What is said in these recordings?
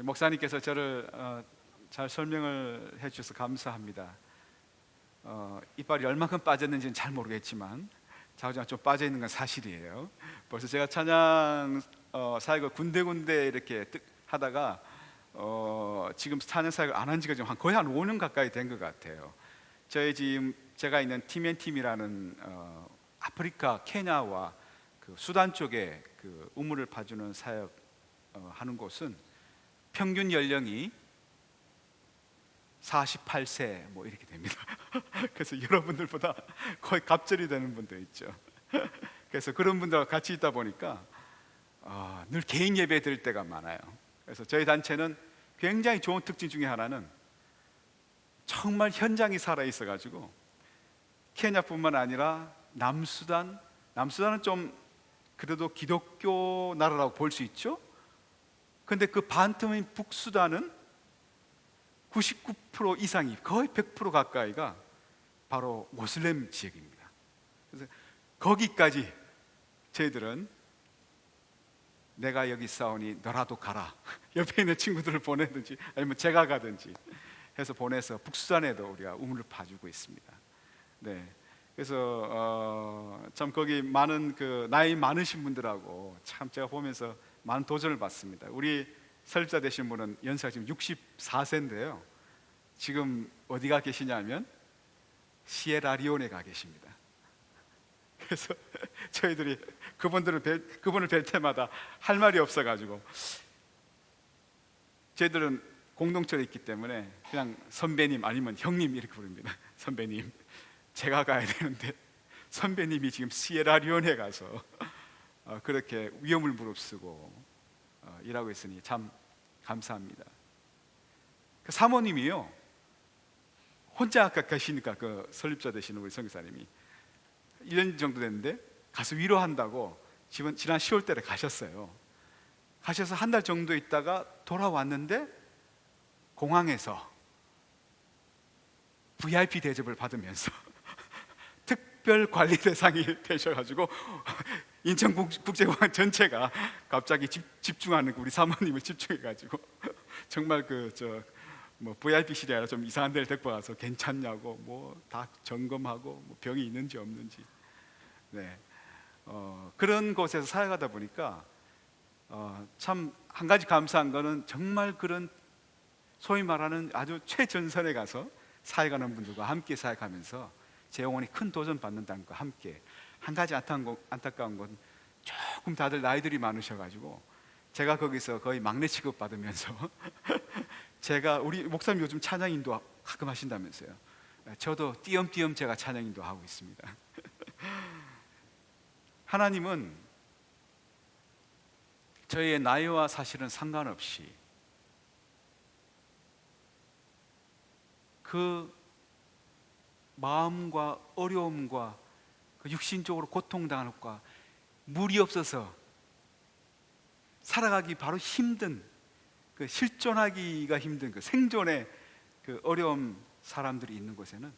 목사님께서 저를 잘 설명을 해주셔서 감사합니다. 이빨이 얼마큼 빠졌는지는 잘 모르겠지만 자우지가 좀 빠져 있는 건 사실이에요. 벌써 제가 찬양 사역을 군데군데 이렇게 하다가 지금 찬양 사역을 안 한 지가 지금 거의 한 5년 가까이 된 것 같아요. 저희 지금 제가 있는 팀앤팀이라는 아프리카 케냐와 그 수단 쪽에 그 우물을 파주는 사역 하는 곳은 평균 연령이 48세 뭐 이렇게 됩니다. 그래서 여러분들보다 거의 갑절이 되는 분도 있죠. 그래서 그런 분들과 같이 있다 보니까 늘 개인 예배 드릴 때가 많아요. 그래서 저희 단체는 굉장히 좋은 특징 중에 하나는 정말 현장이 살아있어 가지고 케냐뿐만 아니라 남수단은 좀 그래도 기독교 나라라고 볼 수 있죠. 근데 그 반틈인 북수단은 99% 이상이, 거의 100% 가까이가 바로 모슬렘 지역입니다. 그래서 거기까지 저희들은 내가 여기 있사오니 너라도 가라, 옆에 있는 친구들을 보내든지 아니면 제가 가든지 해서 보내서 북수단에도 우리가 우물을 파주고 있습니다. 네, 그래서 참 거기 많은 그 나이 많으신 분들하고 참 제가 보면서 많은 도전을 받습니다. 우리 설립자 되신 분은 연세가 지금 64세인데요 지금 어디가 계시냐면 시에라리온에 가 계십니다. 그래서 저희들이 그분을 뵐 때마다 할 말이 없어가지고 저희들은 공동체에 있기 때문에 그냥 선배님 아니면 형님 이렇게 부릅니다. 선배님, 제가 가야 되는데 선배님이 지금 시에라리온에 가서 그렇게 위험을 무릅쓰고 일하고 있으니 참 감사합니다. 그 사모님이요, 혼자 아까 가시니까 그 설립자 되시는 우리 선교사님이 1년 정도 됐는데 가서 위로한다고 지난 10월 달에 가셨어요. 가셔서 한 달 정도 있다가 돌아왔는데 공항에서 VIP 대접을 받으면서 특별 관리 대상이 되셔가지고 인천국제공항 전체가 갑자기 집중하는, 우리 사모님을 집중해가지고 정말 뭐 VIP실이 아니라 좀 이상한 데를 데리고 가서 괜찮냐고 뭐 다 점검하고 뭐 병이 있는지 없는지. 네, 그런 곳에서 사역하다 보니까 참 한 가지 감사한 거는 정말 그런 소위 말하는 아주 최전선에 가서 사역하는 분들과 함께 사역하면서 제 영혼이 큰 도전 받는다는 것과 함께 한 가지 안타까운 건 조금 다들 나이들이 많으셔가지고 제가 거기서 거의 막내 취급 받으면서 우리 목사님 요즘 찬양인도 가끔 하신다면서요. 저도 띄엄띄엄 제가 찬양인도 하고 있습니다. 하나님은 저희의 나이와 사실은 상관없이 그 마음과 어려움과 그 육신적으로 고통당하는 것과 물이 없어서 살아가기 바로 힘든, 그 실존하기가 힘든 그 생존의 그 어려움 사람들이 있는 곳에는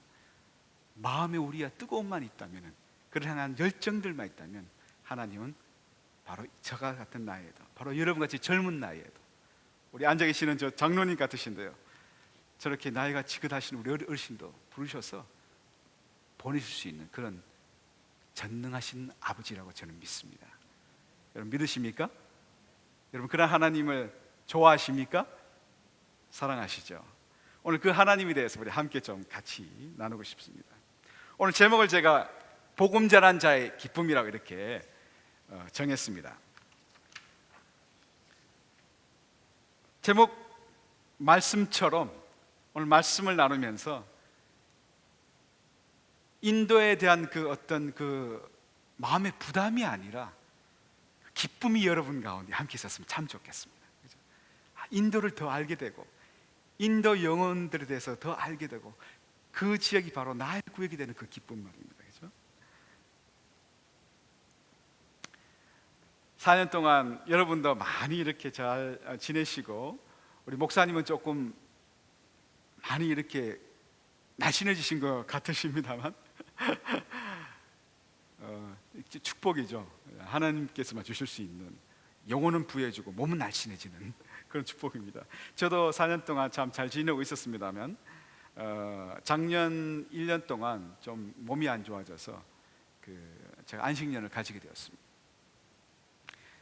마음에 우리가 뜨거움만 있다면, 그를 향한 열정들만 있다면 하나님은 바로 저가 같은 나이에도, 바로 여러분같이 젊은 나이에도, 우리 앉아 계시는 저 장로님 같으신데요, 저렇게 나이가 지긋하신 우리 어르신도 부르셔서 보내실 수 있는 그런 전능하신 아버지라고 저는 믿습니다. 여러분 믿으십니까? 여러분 그런 하나님을 좋아하십니까? 사랑하시죠? 오늘 그 하나님에 대해서 우리 함께 좀 같이 나누고 싶습니다. 오늘 제목을 제가 복음 전한 자의 기쁨이라고 이렇게 정했습니다. 제목 말씀처럼 오늘 말씀을 나누면서 인도에 대한 그 어떤 그 마음의 부담이 아니라 기쁨이 여러분 가운데 함께 있었으면 참 좋겠습니다. 그죠? 인도를 더 알게 되고 인도 영혼들에 대해서 더 알게 되고 그 지역이 바로 나의 구역이 되는 그 기쁨 말입니다. 그죠? 4년 동안 여러분도 많이 이렇게 잘 지내시고 우리 목사님은 조금 많이 이렇게 날씬해지신 것 같으십니다만 축복이죠. 하나님께서만 주실 수 있는, 영혼은 부해주고 몸은 날씬해지는 그런 축복입니다. 저도 4년 동안 참 잘 지내고 있었습니다만 작년 1년 동안 좀 몸이 안 좋아져서 제가 안식년을 가지게 되었습니다.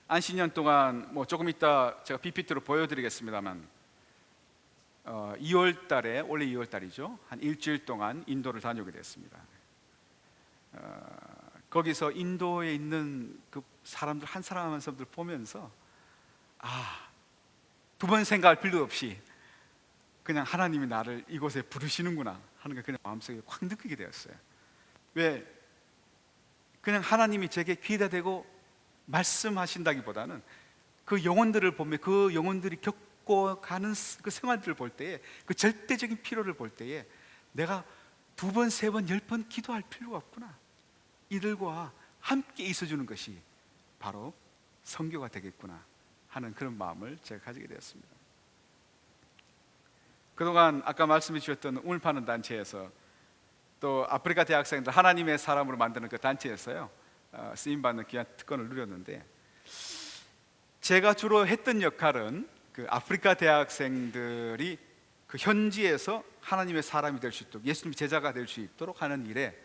안식년 동안 뭐 조금 이따 제가 PPT로 보여드리겠습니다만 2월 달에, 올해 2월 달이죠, 한 일주일 동안 인도를 다녀오게 됐습니다. 거기서 인도에 있는 그 사람들 한 사람 한 사람들 보면서 두 번 생각할 필요 없이 그냥 하나님이 나를 이곳에 부르시는구나 하는 걸 그냥 마음속에 확 느끼게 되었어요. 왜? 그냥 하나님이 제게 귀에다 대고 말씀하신다기보다는 그 영혼들을 보면 그 영혼들이 겪고 가는 그 생활들을 볼 때에, 그 절대적인 필요를 볼 때에 내가 2번, 3번, 10번 기도할 필요가 없구나. 이들과 함께 있어주는 것이 바로 선교가 되겠구나 하는 그런 마음을 제가 가지게 되었습니다. 그동안 아까 말씀해 주셨던 우물 파는 단체에서, 또 아프리카 대학생들 하나님의 사람으로 만드는 그 단체에서요 쓰임받는 귀한 특권을 누렸는데, 제가 주로 했던 역할은 그 아프리카 대학생들이 그 현지에서 하나님의 사람이 될 수 있도록, 예수님 제자가 될 수 있도록 하는 일에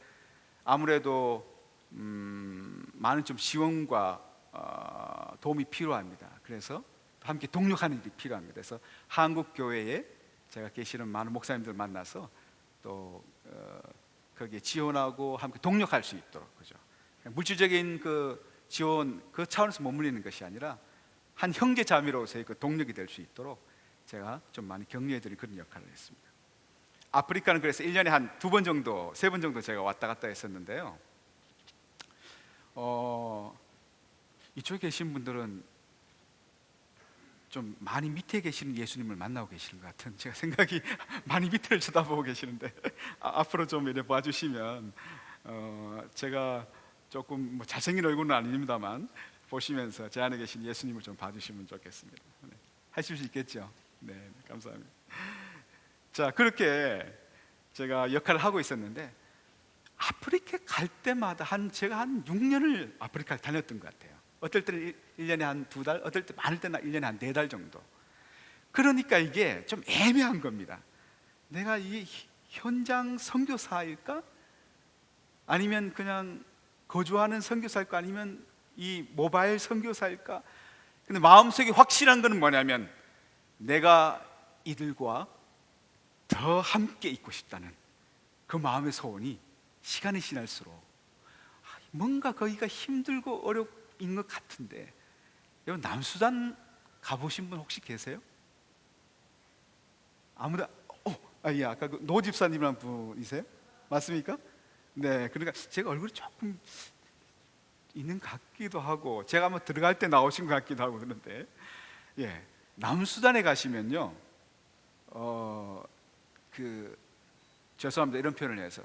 아무래도 많은 좀 지원과 도움이 필요합니다. 그래서 함께 동력하는 일이 필요합니다. 그래서 한국 교회에 제가 계시는 많은 목사님들 만나서 또 거기에 지원하고 함께 동력할 수 있도록, 그죠? 물질적인 그 지원 그 차원에서 머물리는 것이 아니라 한 형제 자매로서의 그 동력이 될 수 있도록 제가 좀 많이 격려해드린 그런 역할을 했습니다. 아프리카는 그래서 1년에 한 2번 정도, 3번 정도 제가 왔다 갔다 했었는데요. 이쪽에 계신 분들은 좀 많이 밑에 계시는 예수님을 만나고 계시는 것 같은 제가 생각이 많이 밑을 쳐다보고 계시는데 앞으로 좀 이렇게 봐주시면 제가 조금 뭐 잘생긴 얼굴은 아닙니다만 보시면서 제 안에 계신 예수님을 좀 봐주시면 좋겠습니다. 네. 하실 수 있겠죠? 네, 감사합니다. 자, 그렇게 제가 역할을 하고 있었는데 아프리카 갈 때마다 제가 한 6년을 아프리카를 다녔던 것 같아요. 어떨 때는 1년에 한 2달, 어떨 때 많을 때는 1년에 한 4달 정도. 그러니까 이게 좀 애매한 겁니다. 내가 이 현장 선교사일까? 아니면 그냥 거주하는 선교사일까? 아니면 이 모바일 선교사일까? 근데 마음속에 확실한 것은 뭐냐면 내가 이들과 더 함께 있고 싶다는 그 마음의 소원이 시간이 지날수록 뭔가 거기가 힘들고 어려운 것 같은데, 여러분 남수단 가보신 분 혹시 계세요? 아무도? 예, 아까 그 노 집사님이라는 분이세요? 맞습니까? 네, 그러니까 제가 얼굴이 조금 있는 것 같기도 하고 제가 한번 들어갈 때 나오신 것 같기도 하고 그런데, 예, 남수단에 가시면요, 죄송합니다 이런 표현을 해서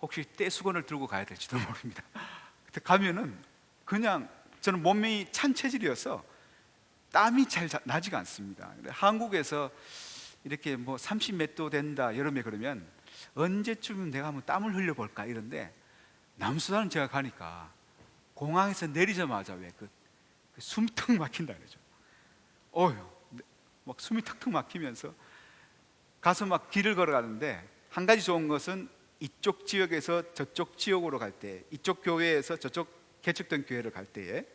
혹시 떼수건을 들고 가야 될지도 모릅니다. 그때 가면은 그냥 저는 몸이 찬 체질이어서 땀이 잘 나지가 않습니다. 근데 한국에서 이렇게 뭐 30 몇 도 된다 여름에 그러면 언제쯤 내가 한번 땀을 흘려볼까 이런데, 남수단은 제가 가니까 공항에서 내리자마자 왜 그 숨이 턱 막힌다 그러죠. 막 숨이 턱턱 막히면서 가서 막 길을 걸어가는데, 한 가지 좋은 것은 이쪽 지역에서 저쪽 지역으로 갈 때, 이쪽 교회에서 저쪽 개척된 교회를 갈 때에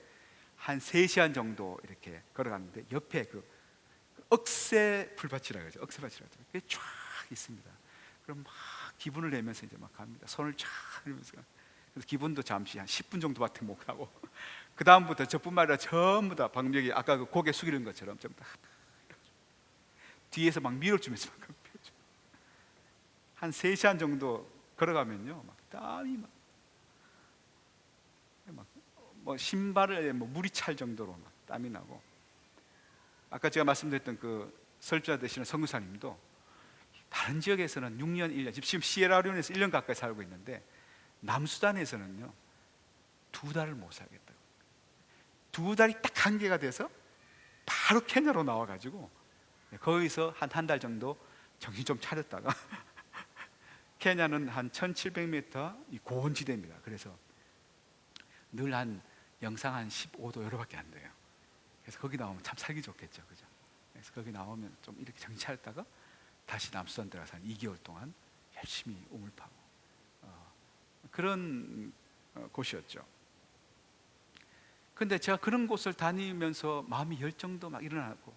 한 3시간 정도 이렇게 걸어가는데 옆에 그 억새 풀밭이라고 하죠. 억새밭이라고 하죠. 그게 쫙 있습니다. 그럼 막 기분을 내면서 이제 막 갑니다. 손을 쫙 하면서. 그래서 기분도 잠시 한 10분 정도밖에 못 가고 그 다음부터 저뿐만 아니라 전부 다 방금 여기 아까 그 고개 숙이는 것처럼 전부 다 뒤에서 막 밀어주면서 막 한 3시간 정도 걸어가면요, 막 땀이 뭐 신발에 뭐 물이 찰 정도로 막 땀이 나고, 아까 제가 말씀드렸던 그 설주자 되시는 선교사님도 다른 지역에서는 6년, 1년, 지금 시에라리온에서 1년 가까이 살고 있는데 남수단에서는요 2달을 못 살겠다고. 2달이 딱 한계가 돼서 바로 케냐로 나와가지고 거기서 한 달 정도 정신 좀 차렸다가 케냐는 한 1700m 고원지대입니다. 그래서 늘 한 영상 한 15도 요로밖에 안 돼요. 그래서 거기 나오면 참 살기 좋겠죠, 그죠? 그래서 거기 나오면 좀 이렇게 정치했다가 다시 남수단 들어가서 한 2개월 동안 열심히 우물 파고 그런 곳이었죠. 근데 제가 그런 곳을 다니면서 마음이 열정도 막 일어나고,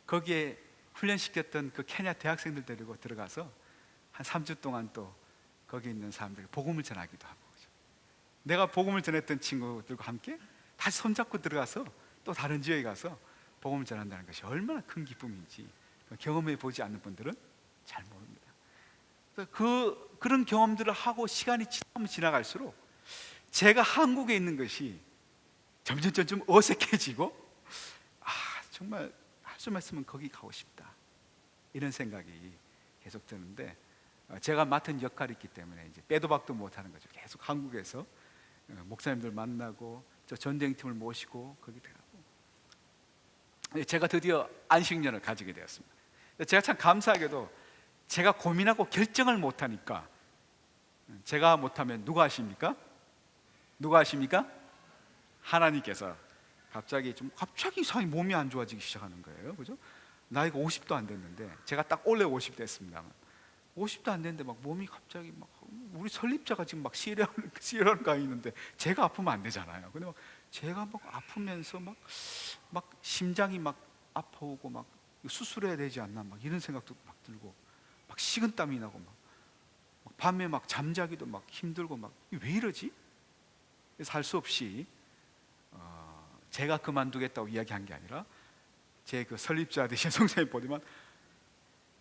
거기에 훈련시켰던 그 케냐 대학생들 데리고 들어가서 한 3주 동안 또 거기 있는 사람들에게 복음을 전하기도 하고, 내가 복음을 전했던 친구들과 함께 다시 손잡고 들어가서 또 다른 지역에 가서 복음을 전한다는 것이 얼마나 큰 기쁨인지 경험해 보지 않는 분들은 잘 모릅니다. 그런 경험들을 하고 시간이 지나갈수록 제가 한국에 있는 것이 점점 좀 어색해지고, 정말 할 수만 있으면 거기 가고 싶다, 이런 생각이 계속 드는데, 제가 맡은 역할이 있기 때문에 이제 빼도 박도 못하는 거죠. 계속 한국에서 목사님들 만나고 저 전쟁팀을 모시고 거기 들어가고, 제가 드디어 안식년을 가지게 되었습니다. 제가 참 감사하게도 제가 고민하고 결정을 못하니까, 제가 못하면 누가 하십니까? 누가 하십니까? 하나님께서 갑자기 이상하게 몸이 안 좋아지기 시작하는 거예요. 그죠? 나이가 50도 안 됐는데, 제가 딱 올해 50 됐습니다만 50도 안 됐는데 막 몸이 갑자기 막, 우리 설립자가 지금 막 CL하는 가 있는데 제가 아프면 안 되잖아요. 근데 막 제가 막 아프면서 막 심장이 막 아파오고 막 수술해야 되지 않나 막 이런 생각도 막 들고, 막 식은땀이 나고 막 밤에 막 잠자기도 막 힘들고, 막 왜 이러지? 그래서 할 수 없이 제가 그만두겠다고 이야기한 게 아니라 제 그 설립자 되신 성사님 보지만,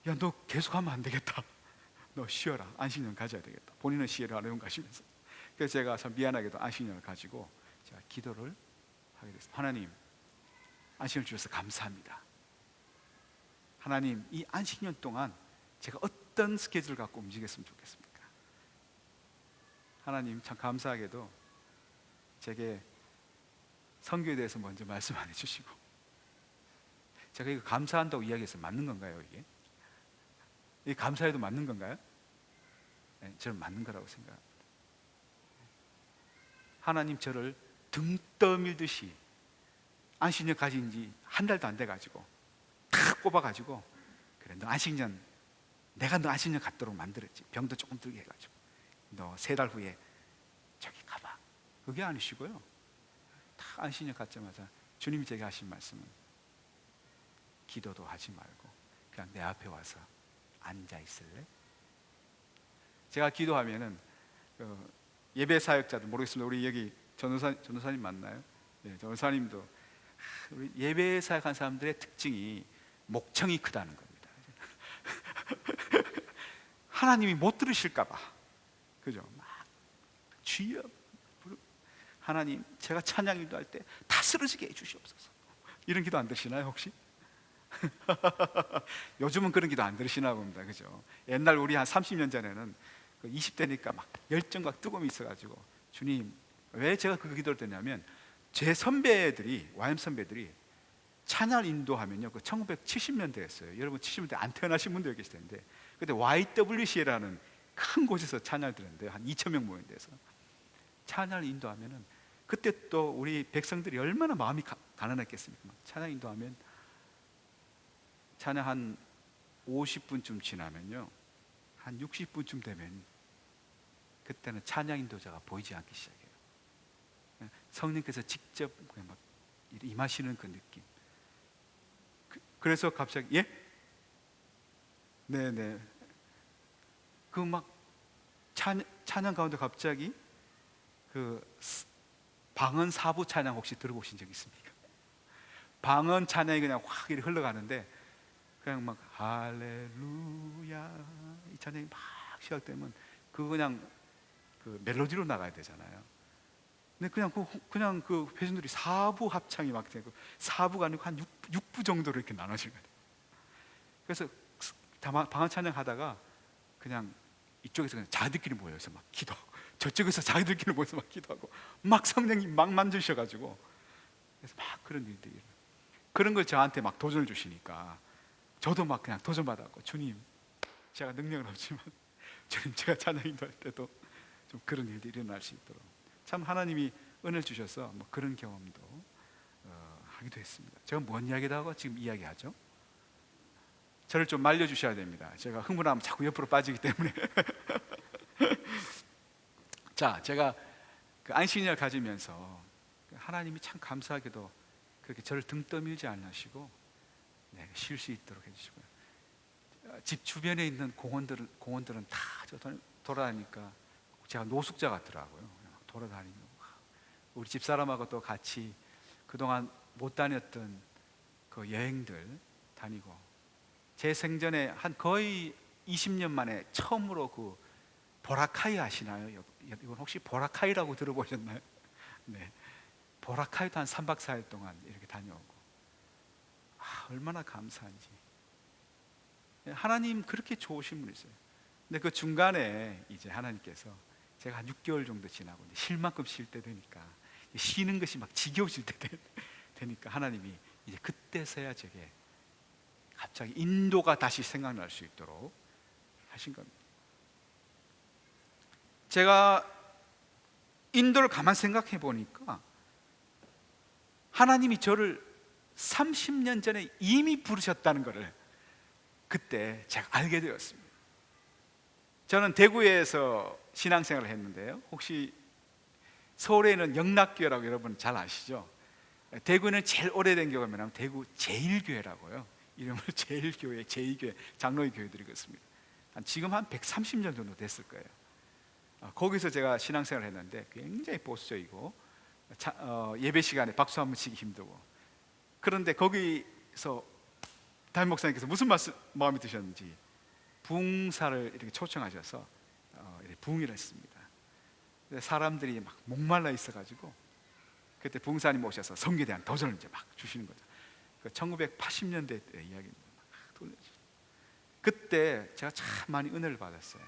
야, 너 계속하면 안 되겠다, 너 쉬어라, 안식년 가져야 되겠다. 본인은 시혜를 하려고 가시면서, 그래서 제가 참 미안하게도 안식년을 가지고 제가 기도를 하게 됐습니다. 하나님, 안식년 주셔서 감사합니다. 하나님, 이 안식년 동안 제가 어떤 스케줄을 갖고 움직였으면 좋겠습니까? 하나님, 참 감사하게도 제게 선교에 대해서 먼저 말씀 안 해주시고, 제가 이거 감사한다고 이야기해서 맞는 건가요? 이게 감사해도 맞는 건가요? 네, 저는 맞는 거라고 생각합니다. 하나님, 저를 등 떠밀듯이 안식년 가진 지 한 달도 안 돼가지고 탁 꼽아가지고, 그래, 너 안식년, 내가 너 안식년 갖도록 만들었지, 병도 조금 들게 해가지고 너 3달 후에 저기 가봐, 그게 아니시고요. 딱 안식년 갖자마자 주님이 제게 하신 말씀은, 기도도 하지 말고 그냥 내 앞에 와서 앉아 있을래? 제가 기도하면은 예배 사역자들, 모르겠습니다. 우리 여기 전도사님 맞나요? 네, 전도사님도 우리 예배 사역한 사람들의 특징이 목청이 크다는 겁니다. 하나님이 못 들으실까봐, 그죠? 막 주여, 하나님, 제가 찬양 인도할 때 다 쓰러지게 해주시옵소서, 이런 기도 안 드시나요 혹시? 요즘은 그런 기도 안 들으시나 봅니다. 그죠? 옛날 우리 한 30년 전에는 20대니까 막 열정과 뜨거움이 있어가지고, 주님, 왜 제가 그 기도를 드냐면, 제 선배들이, YM 선배들이 찬양 인도하면요, 그 1970년대였어요. 여러분 70년대 안 태어나신 분들 계실 텐데, 그때 YWCA라는 큰 곳에서 찬양을 들었는데 한 2,000명 모인 데서 찬양을 인도하면은, 그때 또 우리 백성들이 얼마나 마음이 가난했겠습니까? 찬양 인도하면, 찬양 한 50분쯤 지나면요, 한 60분쯤 되면 그때는 찬양 인도자가 보이지 않기 시작해요. 성령께서 직접 그냥 막 임하시는 그 느낌. 그래서 갑자기, 예? 네네. 그 막 찬양 가운데 갑자기 그 방언 사부 찬양 혹시 들어보신 적 있습니까? 방언 찬양이 그냥 확 이렇게 흘러가는데, 그냥 막 할렐루야 이 찬양이 막 시작되면 그냥 그 멜로디로 나가야 되잖아요. 근데 그냥 그 회중들이 사부 합창이 막 되고, 사부가 아니고 한 6부 정도로 이렇게 나눠진 거예요. 그래서 방언 찬양 하다가 그냥 이쪽에서 그냥 자기들끼리 모여서 막 기도하고, 저쪽에서 자기들끼리 모여서 막 기도하고, 막 성령이 막 만드셔가지고, 그래서 막 그런 일들이, 그런 걸 저한테 막 도전을 주시니까 저도 막 그냥 도전받았고, 주님, 제가 능력은 없지만 주님, 제가 찬양 인도할 때도 좀 그런 일들이 일어날 수 있도록 참 하나님이 은혜를 주셔서 뭐 그런 경험도 하기도 했습니다. 제가 뭔 이야기도 하고 지금 이야기하죠? 저를 좀 말려주셔야 됩니다. 제가 흥분하면 자꾸 옆으로 빠지기 때문에. 자, 제가 그 안식년을 가지면서 하나님이 참 감사하게도 그렇게 저를 등 떠밀지 않으시고 쉴 수 있도록 해주시고요. 집 주변에 있는 공원들은 다 돌아다니까 제가 노숙자 같더라고요. 돌아다니고 우리 집사람하고 또 같이 그동안 못 다녔던 그 여행들 다니고, 제 생전에 한 거의 20년 만에 처음으로 그 보라카이 아시나요? 이건 혹시 보라카이라고 들어보셨나요? 네, 보라카이도 한 3박 4일 동안 이렇게 다녀오고, 얼마나 감사한지. 하나님 그렇게 좋으신 분이세요. 근데 그 중간에 이제 하나님께서 제가 한 6개월 정도 지나고 쉴 만큼 쉴 때 되니까, 쉬는 것이 막 지겨워질 때 되니까 하나님이 이제 그때서야 제게 갑자기 인도가 다시 생각날 수 있도록 하신 겁니다. 제가 인도를 가만 생각해 보니까 하나님이 저를 30년 전에 이미 부르셨다는 것을 그때 제가 알게 되었습니다. 저는 대구에서 신앙생활을 했는데요, 혹시 서울에 있는 영락교회라고 여러분 잘 아시죠? 대구는 제일 오래된 교회가 뭐냐면 대구 제1교회라고요. 이름을 제1교회, 제2교회, 장로의 교회들이 그렇습니다. 지금 한 130년 정도 됐을 거예요. 거기서 제가 신앙생활을 했는데 굉장히 보수적이고 예배 시간에 박수 한번 치기 힘들고, 그런데 거기서 담임 목사님께서 무슨 마음이 드셨는지 부흥사를 이렇게 초청하셔서 이렇게 부흥회를 했습니다. 사람들이 막 목말라 있어가지고 그때 부흥사님 오셔서 성경에 대한 도전을 이제 막 주시는 거죠. 1980년대 때 이야기입니다. 그때 제가 참 많이 은혜를 받았어요.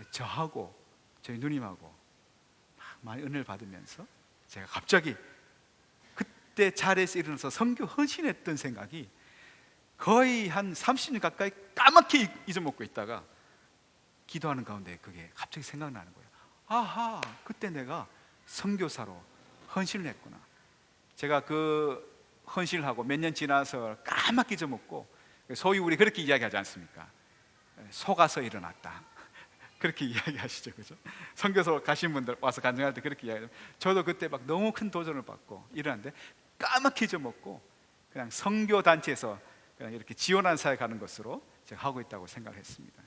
저하고 저희 누님하고 많이 은혜를 받으면서 제가 갑자기 그때 자리에서 일어나서 선교 헌신했던 생각이 거의 한 30년 가까이 까맣게 잊어먹고 있다가 기도하는 가운데 그게 갑자기 생각나는 거예요. 아하, 그때 내가 선교사로 헌신을 했구나. 제가 그 헌신을 하고 몇 년 지나서 까맣게 잊어먹고, 소위 우리 그렇게 이야기하지 않습니까? 속아서 일어났다. 그렇게 이야기하시죠, 그죠? 선교소 가신 분들 와서 간증할 때 그렇게 이야기해요. 저도 그때 막 너무 큰 도전을 받고 일어났는데 까맣게 잊어먹고 그냥 선교 단체에서 그냥 이렇게 지원하는 사회 가는 것으로 제가 하고 있다고 생각을 했습니다.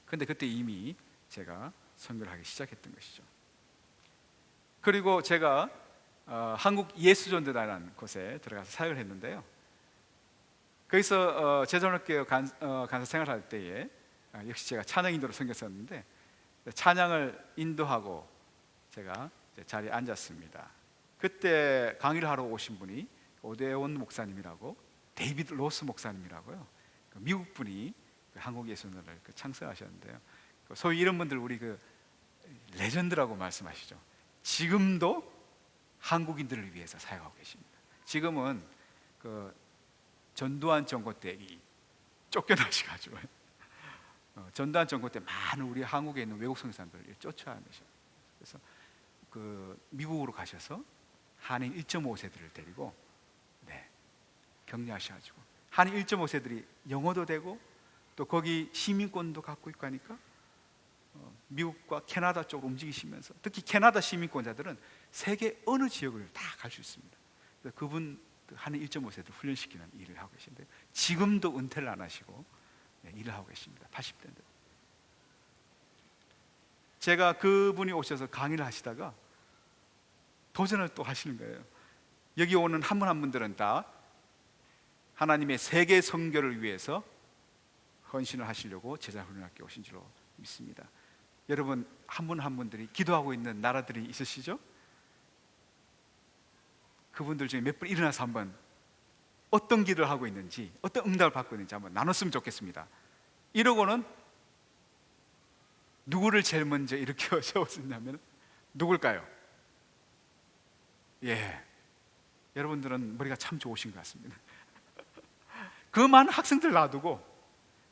근데 그때 이미 제가 선교를 하기 시작했던 것이죠. 그리고 제가 한국 예수전도단이라는 곳에 들어가서 사역을 했는데요, 거기서 제전학교 간사 생활할 때에 역시 제가 찬양 인도로 섬겼었는데, 찬양을 인도하고 제가 자리에 앉았습니다. 그때 강의를 하러 오신 분이 오대원 목사님이라고, 데이비드 로스 목사님이라고요, 미국 분이 한국 예수전도를 창설하셨는데요, 소위 이런 분들 우리 그 레전드라고 말씀하시죠. 지금도 한국인들을 위해서 사역하고 계십니다. 지금은 그 전두환 정권 때 쫓겨나셔가지고 전두환 정권 때 많은 우리 한국에 있는 외국 선교사님들을 쫓아내셔. 그래서 그 미국으로 가셔서 한인 1.5세들을 데리고 격려하셔가지고 한인 1.5세들이 영어도 되고 또 거기 시민권도 갖고 있고 하니까 미국과 캐나다 쪽으로 움직이시면서, 특히 캐나다 시민권자들은 세계 어느 지역을 다 갈 수 있습니다. 그래서 그분 한인 1.5세들 훈련시키는 일을 하고 계신데 지금도 은퇴를 안 하시고 일을 하고 계십니다. 80대인데 제가 그분이 오셔서 강의를 하시다가 도전을 또 하시는 거예요. 여기 오는 한 분 한 분들은 다 하나님의 세계 선교를 위해서 헌신을 하시려고 제자 훈련학교에 오신 줄로 믿습니다. 여러분 한 분 한 분들이 기도하고 있는 나라들이 있으시죠? 그분들 중에 몇 분 일어나서 한번 어떤 기도를 하고 있는지, 어떤 응답을 받고 있는지 한번 나눴으면 좋겠습니다. 이러고는 누구를 제일 먼저 일으켜 세웠냐면 누굴까요? 여러분들은 머리가 참 좋으신 것 같습니다. 그 많은 학생들 놔두고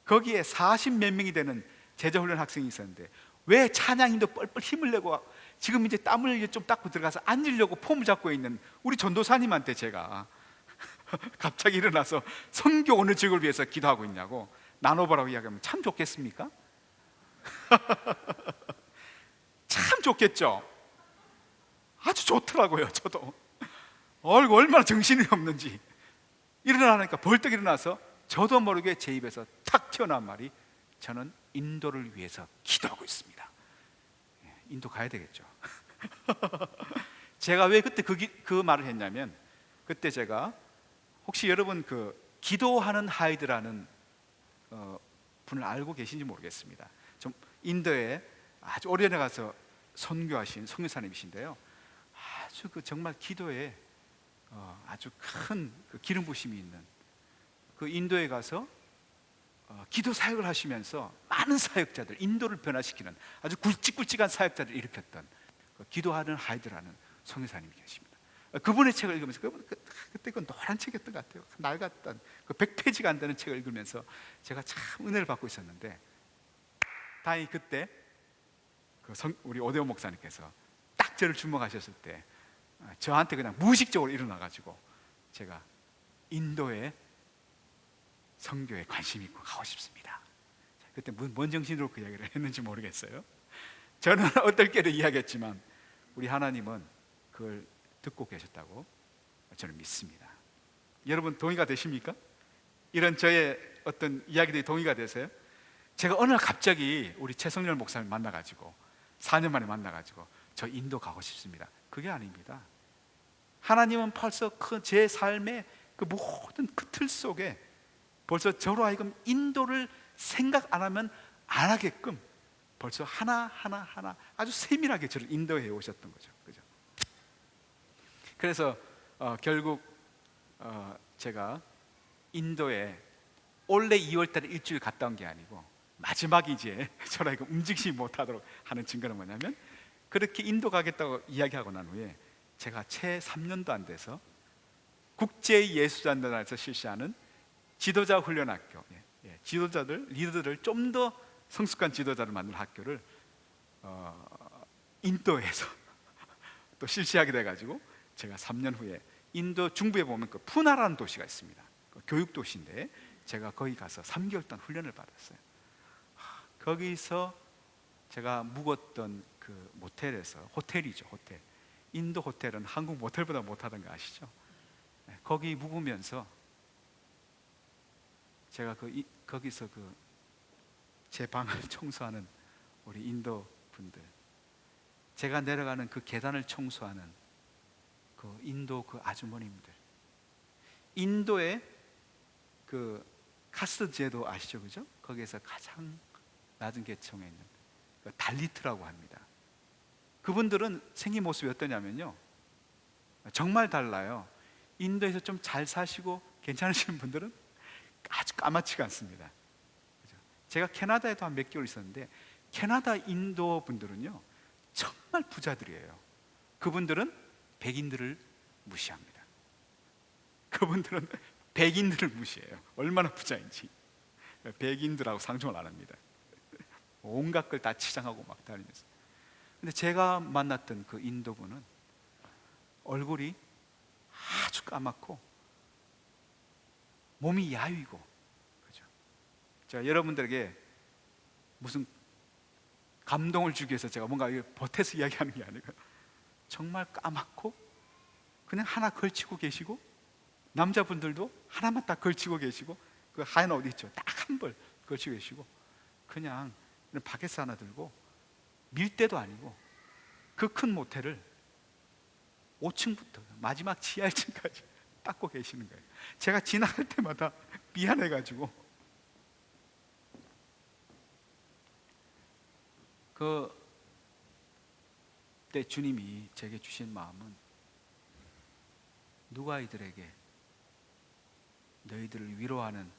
거기에 40 몇 명이 되는 제자훈련 학생이 있었는데 왜 찬양인도 뻘뻘 힘을 내고 지금 이제 땀을 좀 닦고 들어가서 앉으려고 폼을 잡고 있는 우리 전도사님한테 제가 갑자기 일어나서 선교 오는 직을 위해서 기도하고 있냐고 나눠보라고 이야기하면 참 좋겠습니까? 참 좋겠죠. 아주 좋더라고요. 저도 얼마나 정신이 없는지 일어나니까 벌떡 일어나서 저도 모르게 제 입에서 탁 튀어나온 말이 저는 인도를 위해서 기도하고 있습니다. 인도 가야 되겠죠. 제가 왜 그때 그 말을 했냐면, 그때 제가 혹시 여러분 그 기도하는 하이드라는 분을 알고 계신지 모르겠습니다. 좀 인도에 아주 오래전에 가서 선교하신 선교사님이신데요, 아주 그 정말 기도에 아주 큰 그 기름 부심이 있는 그 인도에 가서 기도 사역을 하시면서 많은 사역자들, 인도를 변화시키는 아주 굵직굵직한 사역자들을 일으켰던 그 기도하는 하이드라는 선교사님이 계십니다. 그분의 책을 읽으면서 그때 그 노란 책이었던 것 같아요. 낡았던 그 100페이지가 안 되는 책을 읽으면서 제가 참 은혜를 받고 있었는데, 다행히 그때 우리 오대호 목사님께서 딱 저를 주목하셨을 때 저한테 그냥 무의식적으로 일어나가지고 제가 인도에 선교에 관심 있고 가고 싶습니다. 그때 뭔 정신으로 그 이야기를 했는지 모르겠어요. 저는 어떨게를 이야기했지만 우리 하나님은 그걸 듣고 계셨다고 저는 믿습니다. 여러분 동의가 되십니까? 이런 저의 어떤 이야기들이 동의가 되세요? 제가 어느 날 갑자기 우리 최성렬 목사님 만나가지고 4년 만에 만나가지고 저 인도 가고 싶습니다. 그게 아닙니다. 하나님은 벌써 제 삶의 그 모든 그 틀 속에 벌써 저로 하여금 인도를 생각 안 하면 안 하게끔 벌써 하나 아주 세밀하게 저를 인도해 오셨던 거죠. 그죠? 그래서 결국 제가 인도에 올해 2월 달에 일주일 갔다 온 게 아니고 마지막에 이제 저로 하여금 움직이지 못하도록 하는 증거는 뭐냐면, 그렇게 인도 가겠다고 이야기하고 난 후에 제가 채 3년도 안 돼서 국제예수단단에서 실시하는 지도자 훈련학교, 리더들을 좀 더 성숙한 지도자를 만드는 학교를 인도에서 또 실시하게 돼가지고 제가 3년 후에 인도 중부에 보면 그 푸나라는 도시가 있습니다. 그 교육 도시인데 제가 거기 가서 3개월 동안 훈련을 받았어요. 거기서 제가 묵었던 그 모텔에서, 호텔이죠, 호텔. 인도 호텔은 한국 모텔보다 못하던 거 아시죠? 거기 묵으면서 제가 거기서 제 방을 청소하는 우리 인도 분들, 제가 내려가는 그 계단을 청소하는 그 인도 그 아주머님들, 인도의 그 카스트 제도 아시죠, 그죠? 거기에서 가장 낮은 계층에 있는 그 달리트라고 합니다. 그분들은 생긴 모습이 어떠냐면요, 정말 달라요. 인도에서 좀 잘 사시고 괜찮으신 분들은 아주 까맣지가 않습니다. 그죠? 제가 캐나다에도 한 몇 개월 있었는데 캐나다 인도 분들은요 정말 부자들이에요. 그분들은 백인들을 무시합니다. 그분들은 백인들을 무시해요. 얼마나 부자인지. 백인들하고 상종을 안 합니다. 온갖 걸 다 치장하고 막 다니면서. 근데 제가 만났던 그 인도분은 얼굴이 아주 까맣고 몸이 야위고, 그죠? 제가 여러분들에게 무슨 감동을 주기 위해서 제가 뭔가 보태서 이야기하는 게 아니고 정말 까맣고 그냥 하나 걸치고 계시고, 남자분들도 하나만 딱 걸치고 계시고, 그 하얀 옷 있죠, 딱 한 벌 걸치고 계시고, 그냥 바켓스 하나 들고 밀대도 아니고 그 큰 모텔을 5층부터 마지막 지하 1층까지 닦고 계시는 거예요. 제가 지나갈 때마다 미안해가지고 그때 주님이 제게 주신 마음은, 누가 이들에게 너희들을 위로하는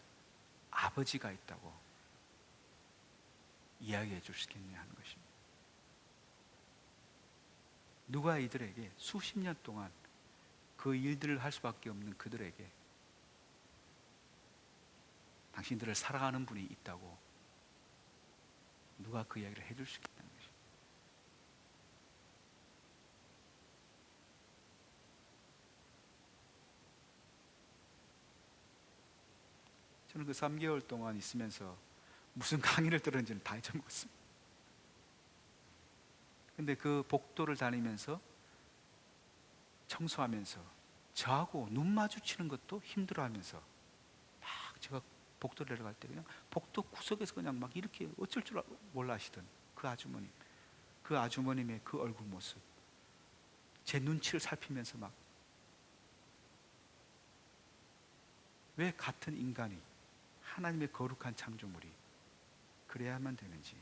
아버지가 있다고 이야기해 줄 수 있겠냐 하는 것입니다. 누가 이들에게 수십 년 동안 그 일들을 할 수밖에 없는 그들에게 당신들을 사랑하는 분이 있다고 누가 그 이야기를 해줄 수 있겠다는 것입니다. 저는 그 3개월 동안 있으면서 무슨 강의를 들었는지는 다 잊어먹었습니다. 근데 그 복도를 다니면서 청소하면서 저하고 눈 마주치는 것도 힘들어하면서 막 제가 복도를 내려갈 때 그냥 복도 구석에서 그냥 막 이렇게 어쩔 줄 몰라 하시던 그 아주머님, 그 아주머님의 그 얼굴 모습, 제 눈치를 살피면서 막 왜 같은 인간이 하나님의 거룩한 창조물이 그래야만 되는지.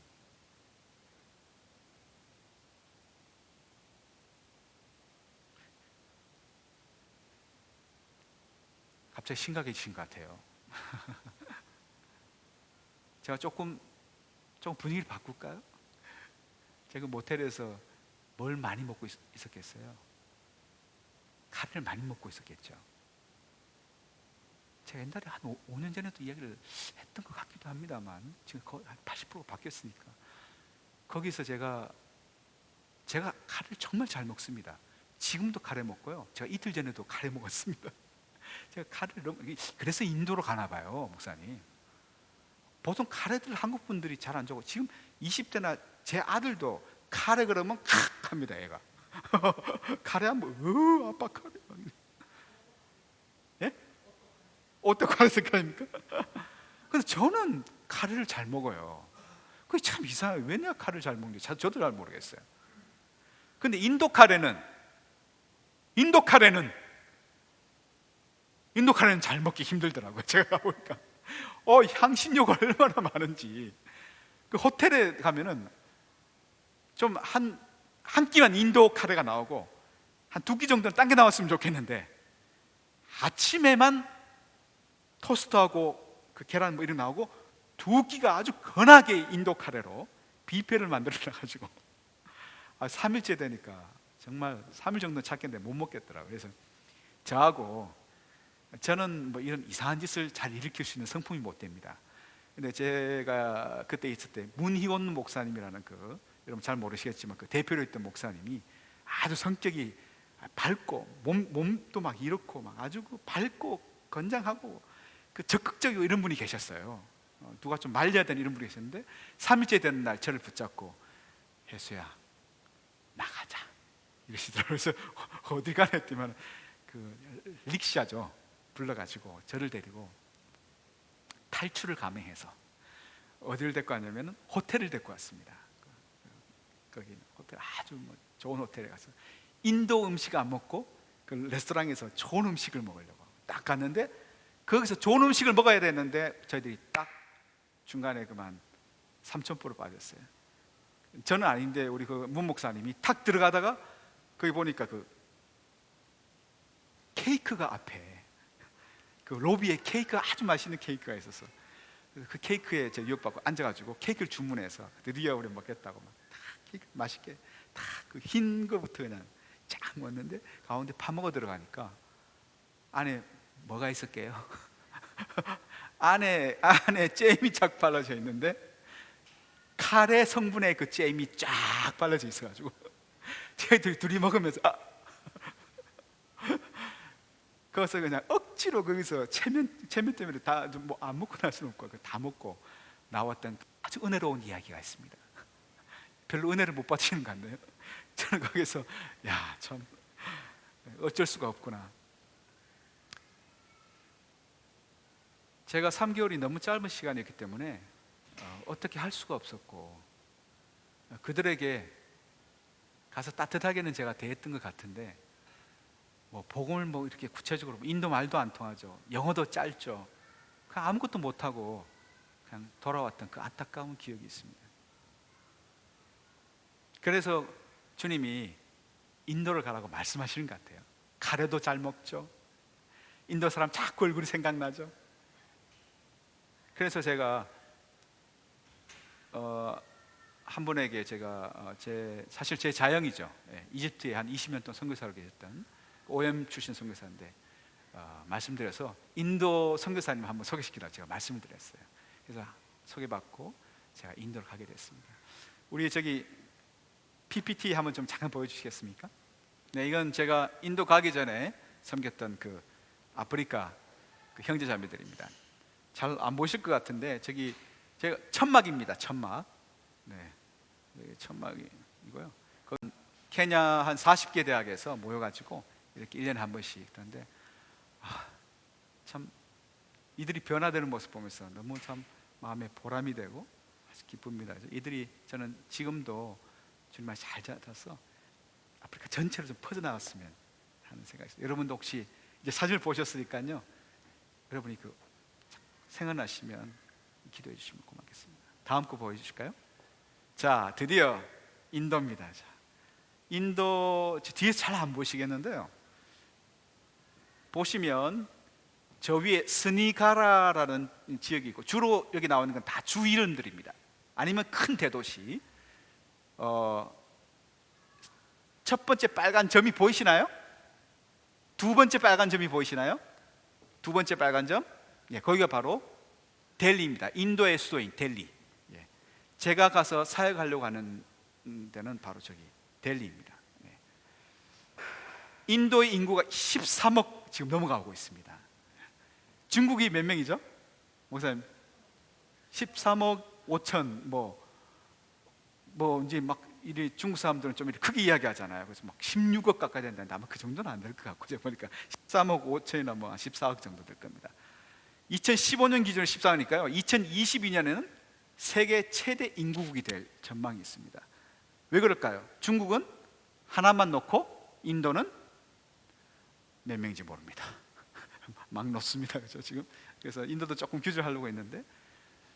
갑자기 심각해지신 것 같아요. 제가 조금 분위기를 바꿀까요? 제가 모텔에서 뭘 많이 먹고 있었겠어요? 카레를 많이 먹고 있었겠죠. 제가 옛날에 한 5년 전에도 이야기를 했던 것 같기도 합니다만 지금 거의 한 80% 바뀌었으니까 거기서 제가 카레를 정말 잘 먹습니다. 지금도 카레 먹고요. 제가 이틀 전에도 카레 먹었습니다. 제가 카레를 그래서 인도로 가나 봐요, 목사님. 보통 카레들 한국 분들이 잘 안 좋아하고 지금 20대나 제 아들도 카레 그러면 칵 합니다, 애가. 카레 한번 아빠 카레. 예? 어떤 카레 색깔입니까? 그래서 저는 카레를 잘 먹어요. 그게 참 이상해요. 왜 내가 카레를 잘 먹는지 저도 잘 모르겠어요. 근데 인도 카레는 잘 먹기 힘들더라고요. 제가 가보니까 향신료가 얼마나 많은지. 그 호텔에 가면은 좀 한 끼만 인도 카레가 나오고 한 2끼 정도는 딴 게 나왔으면 좋겠는데 아침에만 토스트하고 그 계란 뭐 이런 나오고 2끼가 아주 건하게 인도 카레로 뷔페를 만들어 놔가지고 3일째 되니까 정말 3일 정도 찾겠는데 못 먹겠더라고요. 그래서 저는 뭐 이런 이상한 짓을 잘 일으킬 수 있는 성품이 못 됩니다. 근데 제가 그때 있을 때 문희원 목사님이라는 여러분 잘 모르시겠지만 그 대표로 있던 목사님이 아주 성격이 밝고 몸도 막 이렇고 막 아주 밝고 건장하고 적극적이고 이런 분이 계셨어요. 누가 좀 말려야 되는 이런 분이 계셨는데 3일째 되는 날 저를 붙잡고 혜수야 나가자 이러시더라고요. 그래서 어디 가나 했더니 릭샤죠. 불러가지고 저를 데리고 탈출을 감행해서 어디를 데리고 왔냐면 호텔을 데리고 왔습니다. 거기 호텔 아주 좋은 호텔에 가서 인도 음식 안 먹고 그 레스토랑에서 좋은 음식을 먹으려고 딱 갔는데 거기서 좋은 음식을 먹어야 되는데 저희들이 딱 중간에 그만 삼천포로 빠졌어요. 저는 아닌데 우리 그 문 목사님이 탁 들어가다가 거기 보니까 그 케이크가 앞에 그 로비에 케이크가 아주 맛있는 케이크가 있어서 그 케이크에 제가 유혹받고 앉아가지고 케이크를 주문해서 드디어 우리 먹겠다고 막 케이크 맛있게 다 그 흰 거부터 그냥 쫙 먹었는데 가운데 파먹어 들어가니까 안에 뭐가 있었게요? 안에 잼이 쫙 발라져 있는데 카레 성분의 그 잼이 쫙 발라져 있어가지고 저희들이 둘이 먹으면서 거기서 그냥 억지로 거기서 체면 때문에 다 뭐 안 먹고 날 수는 없고 다 먹고 나왔던 아주 은혜로운 이야기가 있습니다. 별로 은혜를 못 받으시는 것 같네요. 저는 거기서 참 어쩔 수가 없구나. 제가 3개월이 너무 짧은 시간이었기 때문에 어떻게 할 수가 없었고 그들에게 가서 따뜻하게는 제가 대했던 것 같은데 뭐 복음을 뭐 이렇게 구체적으로 인도 말도 안 통하죠. 영어도 짧죠. 그냥 아무것도 못하고 그냥 돌아왔던 그 안타까운 기억이 있습니다. 그래서 주님이 인도를 가라고 말씀하시는 것 같아요. 카레도 잘 먹죠. 인도 사람 자꾸 얼굴이 생각나죠. 그래서 제가 한 분에게 제가 사실 제 자영이죠. 이집트에 한 20년 동안 선교사로 계셨던 OM 출신 선교사인데 말씀드려서 인도 선교사님 한번 소개시키라고 제가 말씀을 드렸어요. 그래서 소개받고 제가 인도를 가게 됐습니다. 우리 저기 PPT 한번 좀 잠깐 보여주시겠습니까? 네, 이건 제가 인도 가기 전에 섬겼던 그 아프리카 그 형제자매들입니다. 잘 안 보실 것 같은데 저기 제가 천막입니다. 천막. 네, 여기 천막이 이거요. 그건 케냐 한 40개 대학에서 모여가지고 이렇게 1년에 한 번씩 그런데 참 이들이 변화되는 모습 보면서 너무 참 마음에 보람이 되고 아주 기쁩니다. 이들이 저는 지금도 주님을 잘 잡아서 아프리카 전체로 좀 퍼져나갔으면 하는 생각이 있어요. 여러분도 혹시 이제 사진을 보셨으니까요. 여러분이 그 생각나시면 기도해 주시면 고맙겠습니다. 다음 거 보여주실까요? 자, 드디어 인도입니다. 자, 인도 뒤에서 잘 안 보시겠는데요. 보시면 저 위에 스니가라라는 지역이 있고 주로 여기 나오는 건 다 주 이름들입니다. 아니면 큰 대도시. 첫 번째 빨간 점이 보이시나요? 두 번째 빨간 점이 보이시나요? 두 번째 빨간 점? 예, 거기가 바로 델리입니다. 인도의 수도인 델리. 예, 제가 가서 사역하려고 하는 데는 바로 저기 델리입니다. 예. 인도의 인구가 13억 지금 넘어가고 있습니다. 중국이 몇 명이죠? 목사님 13억 5천 뭐 이제 막 이 중국 사람들은 좀 이렇게 크게 이야기하잖아요. 그래서 막 16억 가까이 된다는데 아마 그 정도는 안 될 것 같고 제가 보니까 13억 5천이나 뭐 14억 정도 될 겁니다. 2015년 기준으로 14억이니까요 2022년에는 세계 최대 인구국이 될 전망이 있습니다. 왜 그럴까요? 중국은 하나만 놓고 인도는 몇 명인지 모릅니다. 막 놓습니다. 그렇죠? 지금 그래서 인도도 조금 규제하려고 했는데,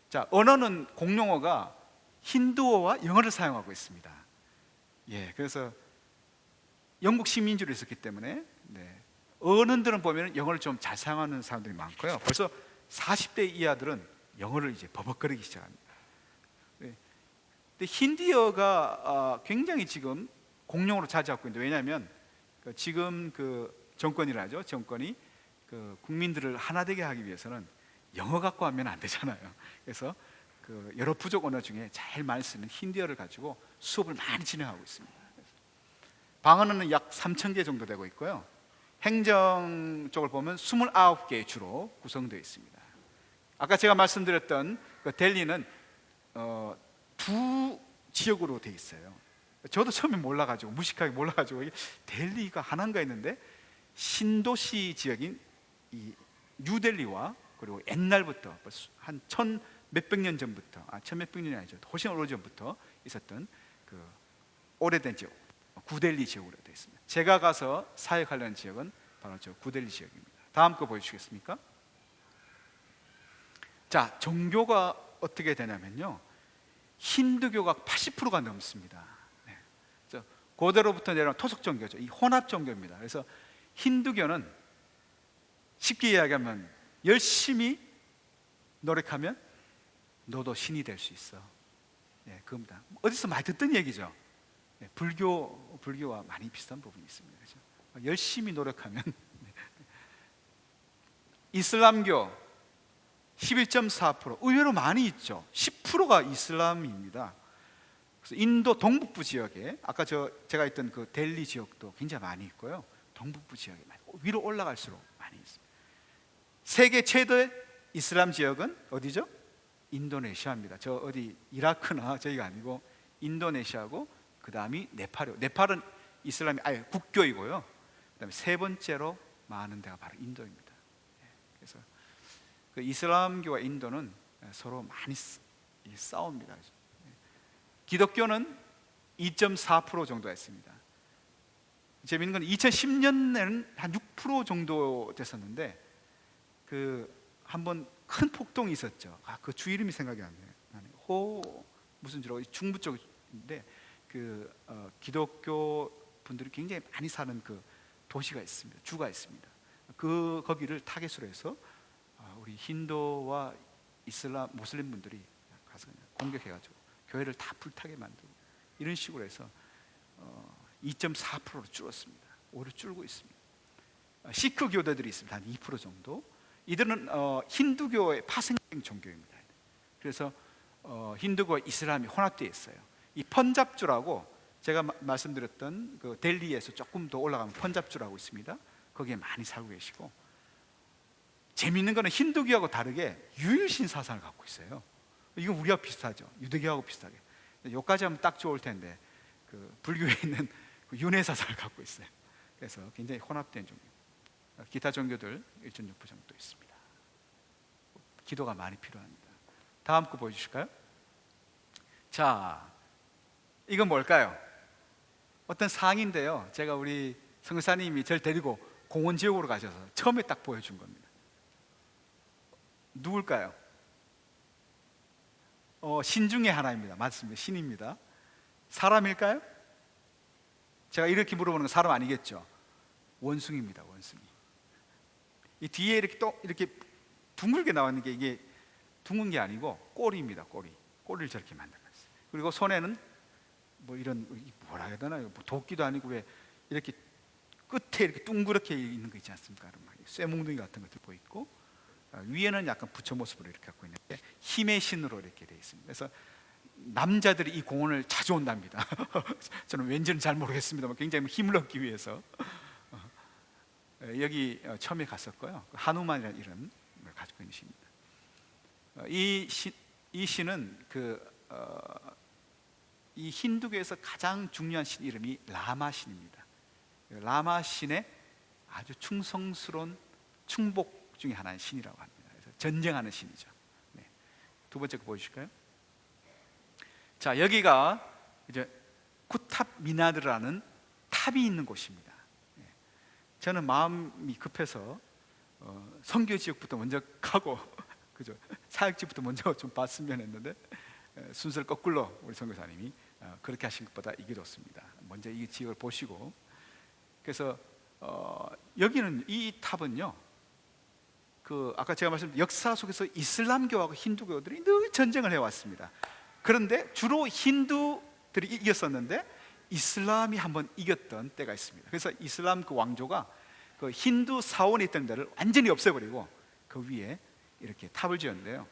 자, 언어는 공용어가 힌두어와 영어를 사용하고 있습니다. 예, 그래서 영국 시민주로 있었기 때문에 어른들은 보면 영어를 좀 잘 사용하는 사람들이 많고요. 벌써 40대 이하들은 영어를 이제 버벅거리기 시작합니다. 네. 근데 힌디어가 굉장히 지금 공용어로 차지하고 있는데, 왜냐하면 지금 그 정권이라죠. 정권이 그 국민들을 하나 되게 하기 위해서는 영어 갖고 하면 안 되잖아요. 그래서 그 여러 부족 언어 중에 제일 많이 쓰는 힌디어를 가지고 수업을 많이 진행하고 있습니다. 방언은 약 3,000개 정도 되고 있고요. 행정 쪽을 보면 29개 주로 구성되어 있습니다. 아까 제가 말씀드렸던 그 델리는 두 지역으로 되어 있어요. 저도 처음에 몰라가지고 무식하게 몰라가지고 델리가 하나인가 했는데, 신도시 지역인 이 뉴델리와 그리고 옛날부터 한 천 몇백 년 전부터, 천 몇백 년이 아니죠, 훨씬 오래전부터 있었던 그 오래된 지역, 구델리 지역으로 되어 있습니다. 제가 가서 사역하려는 지역은 바로 저 구델리 지역입니다. 다음 거 보여주시겠습니까? 자, 종교가 어떻게 되냐면요, 힌두교가 80%가 넘습니다. 네. 고대로부터 내려온 토속 종교죠. 이 혼합 종교입니다. 그래서 힌두교는 쉽게 이야기하면 열심히 노력하면 너도 신이 될 수 있어. 네, 그겁니다. 어디서 많이 듣던 얘기죠. 네, 불교와 많이 비슷한 부분이 있습니다. 그렇죠? 열심히 노력하면. 이슬람교 11.4%, 의외로 많이 있죠. 10%가 이슬람입니다. 그래서 인도 동북부 지역에 아까 제가 있던 그 델리 지역도 굉장히 많이 있고요. 동북부 지역에 많이, 위로 올라갈수록 많이 있습니다. 세계 최대 이슬람 지역은 어디죠? 인도네시아입니다. 저 어디 이라크나 저희가 아니고 인도네시아고, 그 다음이 네팔이요. 네팔은 이슬람이 아예 국교이고요. 그 다음에 세 번째로 많은 데가 바로 인도입니다. 그래서 그 이슬람교와 인도는 서로 많이 싸웁니다. 기독교는 2.4% 정도가 있습니다. 재미있는 건 2010년에는 한 6% 정도 됐었는데, 그 한번 큰 폭동이 있었죠. 그 주 이름이 생각이 안 나네요. 무슨 주로 중부 쪽인데, 그 기독교 분들이 굉장히 많이 사는 그 도시가 있습니다. 주가 있습니다. 거기를 타겟으로 해서 우리 힌두와 이슬람 모슬림 분들이 가서 그냥 공격해가지고 교회를 다 불타게 만들고, 이런 식으로 해서 2.4%로 줄었습니다. 오히려 줄고 있습니다. 시크 교도들이 있습니다. 한 2% 정도. 이들은 힌두교의 파생된 종교입니다. 그래서 힌두교와 이슬람이 혼합되어 있어요. 이 펀잡주라고 제가 말씀드렸던 그 델리에서 조금 더 올라가면 펀잡주라고 있습니다. 거기에 많이 살고 계시고, 재미있는 거는 힌두교하고 다르게 유일신 사상을 갖고 있어요. 이건 우리와 비슷하죠. 유대교하고 비슷하게. 여기까지 하면 딱 좋을 텐데 그 불교에 있는 그 윤회 사상을 갖고 있어요. 그래서 굉장히 혼합된 종교. 기타 종교들 1.6% 정도 있습니다. 기도가 많이 필요합니다. 다음 거 보여주실까요? 자, 이건 뭘까요? 어떤 상인데요, 제가 우리 성사님이 저를 데리고 공원 지역으로 가셔서 처음에 딱 보여준 겁니다. 누굴까요? 신 중에 하나입니다. 맞습니다. 신입니다. 사람일까요? 제가 이렇게 물어보는 건 사람 아니겠죠? 원숭이입니다. 원숭이. 이 뒤에 이렇게 또 이렇게 둥글게 나왔는 게 이게 둥근 게 아니고 꼬리입니다. 꼬리를 저렇게 만들었어요. 그리고 손에는 뭐 이런, 뭐라 해야 되나요? 뭐 도끼도 아니고 왜 이렇게 끝에 이렇게 둥그렇게 있는 거 있지 않습니까? 쇠몽둥이 같은 것도 보이고, 위에는 약간 부처 모습으로 이렇게 갖고 있는데 힘의 신으로 이렇게 되어 있습니다. 그래서 남자들이 이 공원을 자주 온답니다. 저는 왠지는 잘 모르겠습니다만 굉장히 힘을 얻기 위해서 여기 처음에 갔었고요. 하누만이라는 이름을 가지고 있는 신입니다. 이 신은 이 힌두교에서 가장 중요한 신 이름이 라마 신입니다. 라마 신의 아주 충성스러운 충복 중에 하나인 신이라고 합니다. 그래서 전쟁하는 신이죠. 네. 두 번째 거 보여주실까요? 자, 여기가 이제 쿠탑 미나드라는 탑이 있는 곳입니다. 네. 저는 마음이 급해서 선교 지역부터 먼저 가고 그죠? 사역지부터 먼저 좀 봤으면 했는데 순서를 거꾸로 우리 선교사님이 그렇게 하신 것보다 이게 좋습니다. 먼저 이 지역을 보시고, 그래서 여기는 이 탑은요, 아까 제가 말씀드린 역사 속에서 이슬람교하고 힌두교들이 늘 전쟁을 해왔습니다. 그런데 주로 힌두들이 이겼었는데 이슬람이 한번 이겼던 때가 있습니다. 그래서 이슬람 그 왕조가 그 힌두 사원이 있던 데를 완전히 없애버리고 그 위에 이렇게 탑을 지었는데요,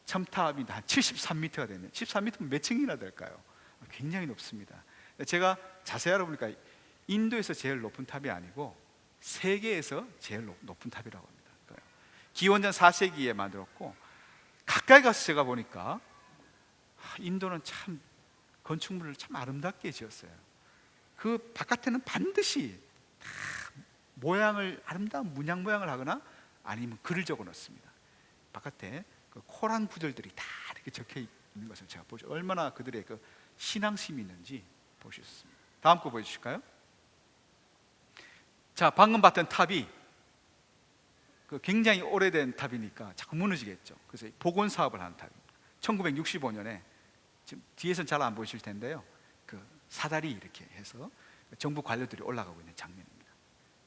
첨탑이 한 73m가 되는, 13m면 몇 층이나 될까요? 굉장히 높습니다. 제가 자세히 알아보니까 인도에서 제일 높은 탑이 아니고 세계에서 제일 높은 탑이라고 합니다. 기원전 4세기에 만들었고, 가까이 가서 제가 보니까 인도는 참 건축물을 참 아름답게 지었어요. 그 바깥에는 반드시 다 모양을, 아름다운 문양 모양을 하거나 아니면 글을 적어 놓습니다. 바깥에 그 코란 구절들이 다 이렇게 적혀 있는 것을 제가 보죠. 얼마나 그들의 그 신앙심이 있는지 보셨습니다. 다음 거 보여주실까요? 자, 방금 봤던 탑이 굉장히 오래된 탑이니까 자꾸 무너지겠죠. 그래서 복원 사업을 하는 탑입니다. 1965년에 지금 뒤에서는 잘 안 보이실 텐데요, 그 사다리 이렇게 해서 정부 관료들이 올라가고 있는 장면입니다.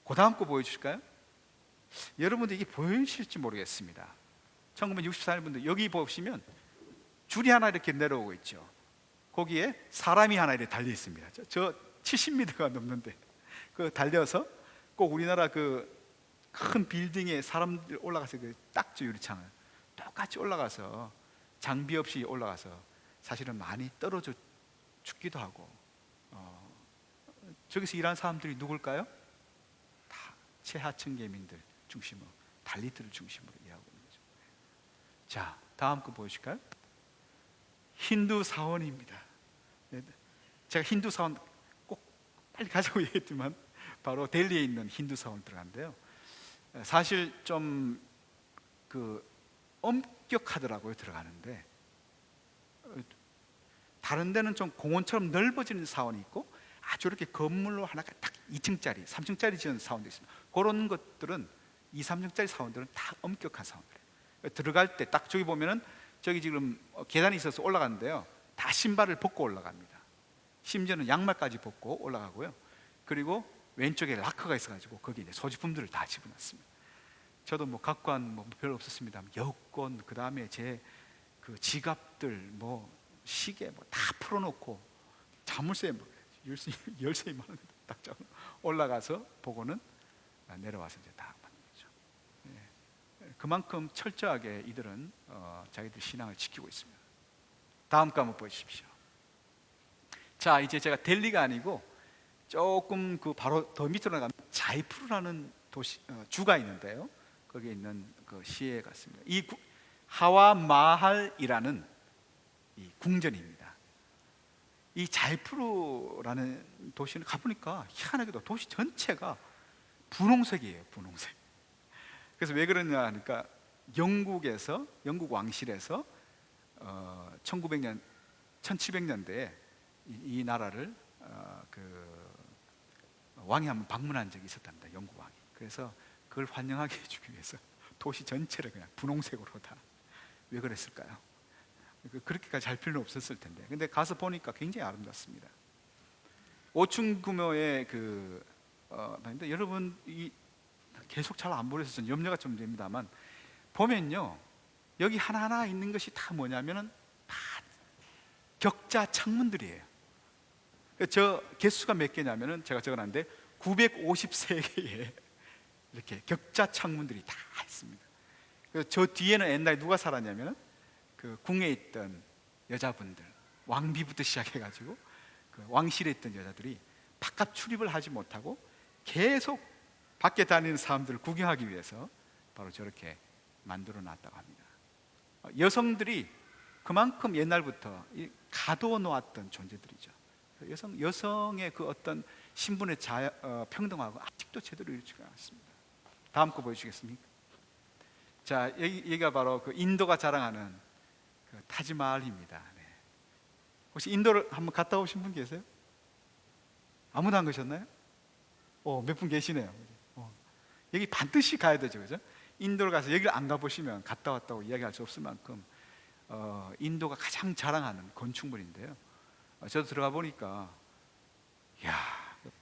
그 다음 거 보여주실까요? 여러분들 이게 보이실지 모르겠습니다. 1964년분들 여기 보시면 줄이 하나 이렇게 내려오고 있죠. 거기에 사람이 하나 이렇게 달려 있습니다. 저 70m가 넘는데 그 달려서 꼭 우리나라 그 큰 빌딩에 사람들 올라가서 그 딱지 유리창을 똑같이 올라가서 장비 없이 올라가서 사실은 많이 떨어져 죽기도 하고, 저기서 일하는 사람들이 누굴까요? 다 최하층 계민들 중심으로, 달리트를 중심으로 일하고 있는 거죠. 자, 다음 거 보여주실까요? 힌두 사원입니다. 제가 힌두 사원 꼭 빨리 가자고 얘기했지만 바로 델리에 있는 힌두 사원 들어간대요. 사실 좀 엄격하더라고요, 들어가는데. 다른 데는 좀 공원처럼 넓어지는 사원이 있고, 아주 이렇게 건물로 하나가 딱 2층짜리, 3층짜리 지은 사원도 있습니다. 그런 것들은 2, 3층짜리 사원들은 다 엄격한 사원들이에요. 들어갈 때 딱 저기 보면은 저기 지금 계단이 있어서 올라가는데요, 다 신발을 벗고 올라갑니다. 심지어는 양말까지 벗고 올라가고요. 그리고 왼쪽에 락커가 있어가지고 거기 이제 소지품들을 다 집어넣습니다. 저도 뭐 갖고 간 뭐 별로 없었습니다. 여권, 그 다음에 제 그 지갑들, 뭐 시계 뭐 다 풀어놓고 자물쇠 뭐 열쇠 많은 딱 잡아 올라가서 보고는 내려와서 이제 다 받는 거죠. 네. 그만큼 철저하게 이들은 자기들 신앙을 지키고 있습니다. 다음 거 한번 보여주십시오. 자, 이제 제가 델리가 아니고 조금 바로 더 밑으로 나가면 자이푸르라는 도시, 주가 있는데요, 거기에 있는 그 시에 갔습니다. 이 하와 마할이라는 이 궁전입니다. 이 자이푸르라는 도시는 가보니까 희한하게도 도시 전체가 분홍색이에요. 분홍색. 그래서 왜 그러냐 하니까 영국 왕실에서 1900년 1700년대에 이 나라를 그 왕이 한번 방문한 적이 있었답니다. 영국 왕이. 그래서 그걸 환영하게 해주기 위해서 도시 전체를 그냥 분홍색으로 다. 왜 그랬을까요? 그렇게까지 할 필요는 없었을 텐데. 근데 가서 보니까 굉장히 아름답습니다. 5층 규모의 근데 여러분 이 계속 잘 안 보여서 좀 염려가 좀 됩니다만, 보면요 여기 하나하나 있는 것이 다 뭐냐면은 다 격자 창문들이에요. 저 개수가 몇 개냐면은 제가 적어놨는데 953개의 이렇게 격자 창문들이 다 있습니다. 저 뒤에는 옛날에 누가 살았냐면은 그 궁에 있던 여자분들, 왕비부터 시작해가지고 그 왕실에 있던 여자들이 바깥 출입을 하지 못하고 계속 밖에 다니는 사람들을 구경하기 위해서 바로 저렇게 만들어 놨다고 합니다. 여성들이 그만큼 옛날부터 가둬 놓았던 존재들이죠. 여성의 그 어떤 신분의 평등하고 아직도 제대로 이루어지지 않았습니다. 다음 거 보여주시겠습니까? 자, 여기가 바로 그 인도가 자랑하는 그 타지마할입니다. 네. 혹시 인도를 한번 갔다 오신 분 계세요? 아무도 안 가셨나요? 몇 분 계시네요. 여기 반드시 가야 되죠, 그죠? 인도를 가서 여기를 안 가보시면 갔다 왔다고 이야기할 수 없을 만큼 인도가 가장 자랑하는 건축물인데요. 저도 들어가 보니까 야,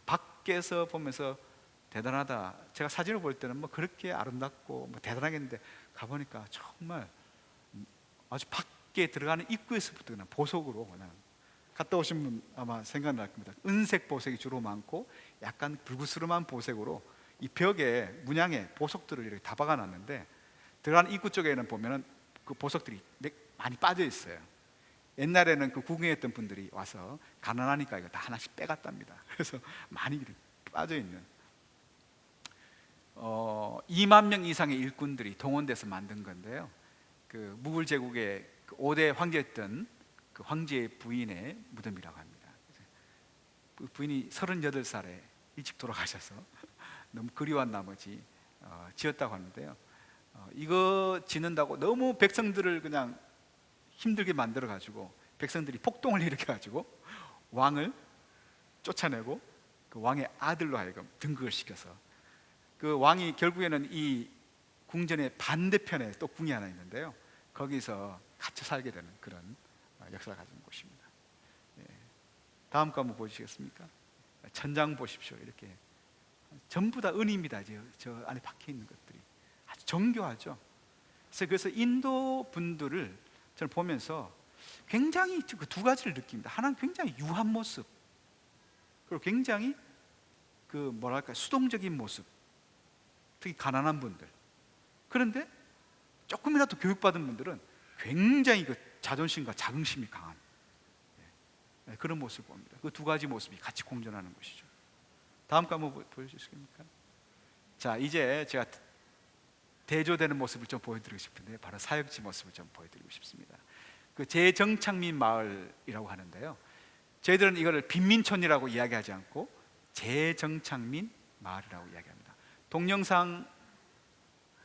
밖에서 보면서 대단하다. 제가 사진을 볼 때는 뭐 그렇게 아름답고 뭐 대단하겠는데 가보니까 정말 아주 밖에 들어가는 입구에서부터 그냥 보석으로 그냥, 갔다 오신 분 아마 생각날 겁니다. 은색 보석이 주로 많고 약간 불구스름한 보색으로 이 벽에 문양에 보석들을 이렇게 다 박아놨는데, 들어가는 입구 쪽에는 보면은 그 보석들이 많이 빠져 있어요. 옛날에는 그 구경했던 분들이 와서 가난하니까 이거 다 하나씩 빼갔답니다. 그래서 많이 빠져 있는 2만 명 이상의 일꾼들이 동원돼서 만든 건데요. 그 무굴 제국의 그 5대 황제였던 그 황제의 부인의 무덤이라고 합니다. 그 부인이 38살에 일찍 돌아가셔서 너무 그리워한 나머지 지었다고 하는데요. 이거 짓는다고 너무 백성들을 그냥 힘들게 만들어 가지고 백성들이 폭동을 일으켜 가지고 왕을 쫓아내고 그 왕의 아들로 하여금 등극을 시켜서 그 왕이 결국에는 이 궁전의 반대편에 또 궁이 하나 있는데요. 거기서 갇혀 살게 되는 그런 역사를 가진 곳입니다. 다음 거 한번 보시겠습니까? 천장 보십시오. 이렇게 전부 다 은입니다. 저 안에 박혀 있는 것들이 아주 정교하죠. 그래서 인도 분들을 저는 보면서 굉장히 그 두 가지를 느낍니다. 하나는 굉장히 유한 모습, 그리고 굉장히 그 뭐랄까 수동적인 모습, 특히 가난한 분들. 그런데 조금이라도 교육받은 분들은 굉장히 그 자존심과 자긍심이 강한 그런 모습을 봅니다. 그 두 가지 모습이 같이 공존하는 것이죠. 다음 거 한번 보여주시겠습니까? 자, 이제 제가 대조되는 모습을 좀 보여드리고 싶은데, 바로 사역지 모습을 좀 보여드리고 싶습니다. 그 재정착민 마을이라고 하는데요. 저희들은 이거를 빈민촌이라고 이야기하지 않고 재정착민 마을이라고 이야기합니다. 동영상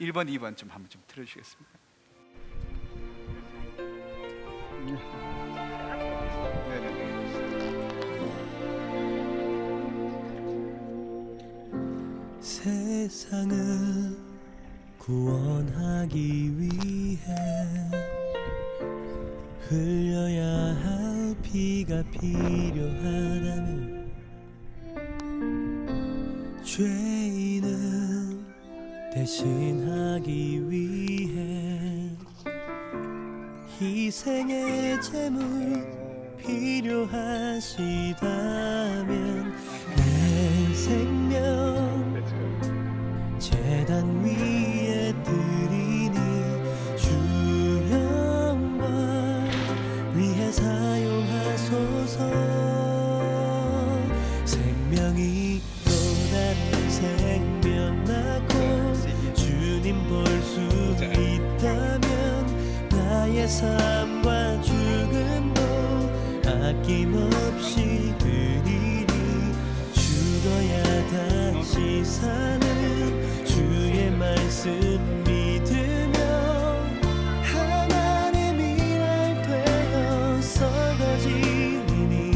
1번, 2번 좀 한번 좀 틀어주시겠습니까? 세상을 구원하기 위해 흘려야 할 피가 필요하다면 죄인을 대신하기 위해 희생의 제물 필요하시다면 내 생명 제단 위에 드리니 주 영광 위해 사용하소서. 생명이 또 다른 생명 낳고 주님 주님 볼 수 있다면 나의 삶과 죽음도 아낌없이 드리리. 죽어야 다시 사는 주의 말씀 믿으며 하나님 일할 되어 썩어지니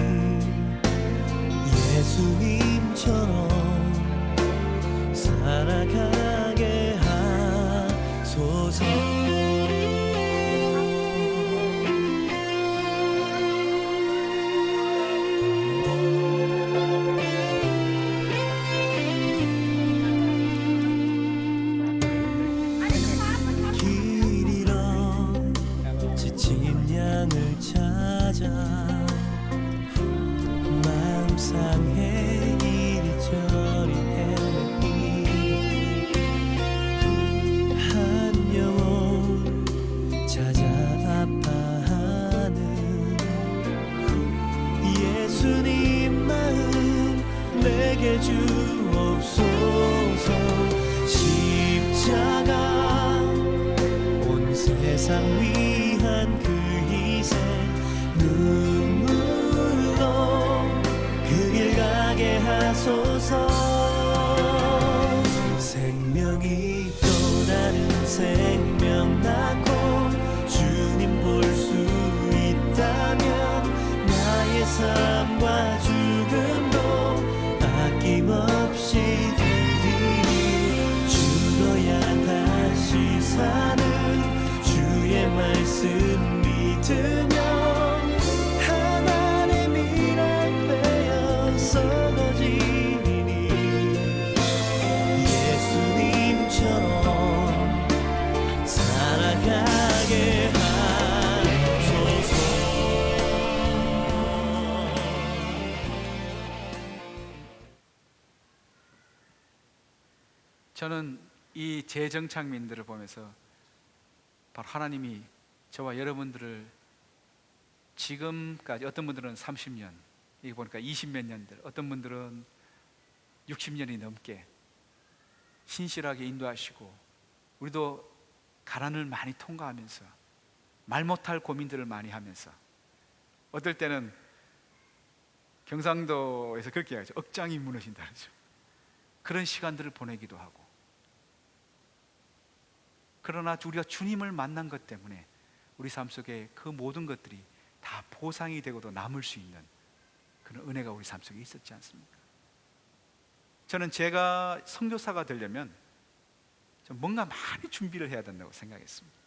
예수님처럼 살아가게 하소서. 길 잃어 지친 양을 찾아 마음 상해 이리저리 헤매니 한 영혼 찾아 아파하는 예수님 마음 내게 주옵소서. 십자가 온 세상 위한 그 희생 눈물로 그 길 가게 하소서. 생명이 또 다른 생명 낳고 주님 볼 수 있다면 나의 삶과 죽음도 아낌없이 드리리. 죽어야 다시 사는 주의 말씀 믿으며 하나님 일할 때여 썩어지니 예수님처럼 살아가게 하소서. 저는 이 재정착민들을 보면서 바로 하나님이 저와 여러분들을 지금까지, 어떤 분들은 30년, 이거 보니까 20몇 년들, 어떤 분들은 60년이 넘게 신실하게 인도하시고, 우리도 가난을 많이 통과하면서 말 못할 고민들을 많이 하면서, 어떨 때는 경상도에서 그렇게 이야기하죠. 억장이 무너진다 그러죠. 그런 시간들을 보내기도 하고, 그러나 우리가 주님을 만난 것 때문에 우리 삶 속에 그 모든 것들이 다 보상이 되고도 남을 수 있는 그런 은혜가 우리 삶 속에 있었지 않습니까? 저는 제가 선교사가 되려면 좀 뭔가 많이 준비를 해야 된다고 생각했습니다.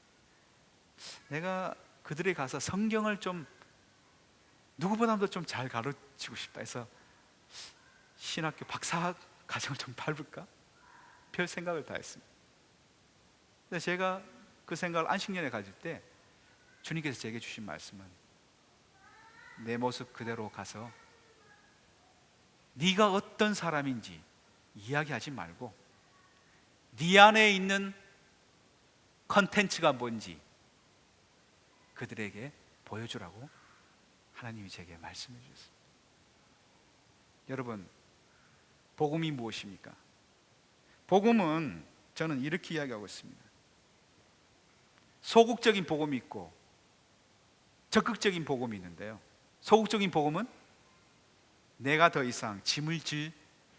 내가 그들에 가서 성경을 좀 누구보다도 좀 잘 가르치고 싶다 해서 신학교 박사 과정을 좀 밟을까? 별 생각을 다 했습니다. 근데 제가 그 생각을 안식년에 가질 때 주님께서 제게 주신 말씀은, 내 모습 그대로 가서 네가 어떤 사람인지 이야기하지 말고 네 안에 있는 컨텐츠가 뭔지 그들에게 보여주라고 하나님이 제게 말씀해 주셨습니다. 여러분, 복음이 무엇입니까? 복음은 저는 이렇게 이야기하고 있습니다. 소극적인 복음이 있고 적극적인 복음이 있는데요, 소극적인 복음은 내가 더 이상 짐을 질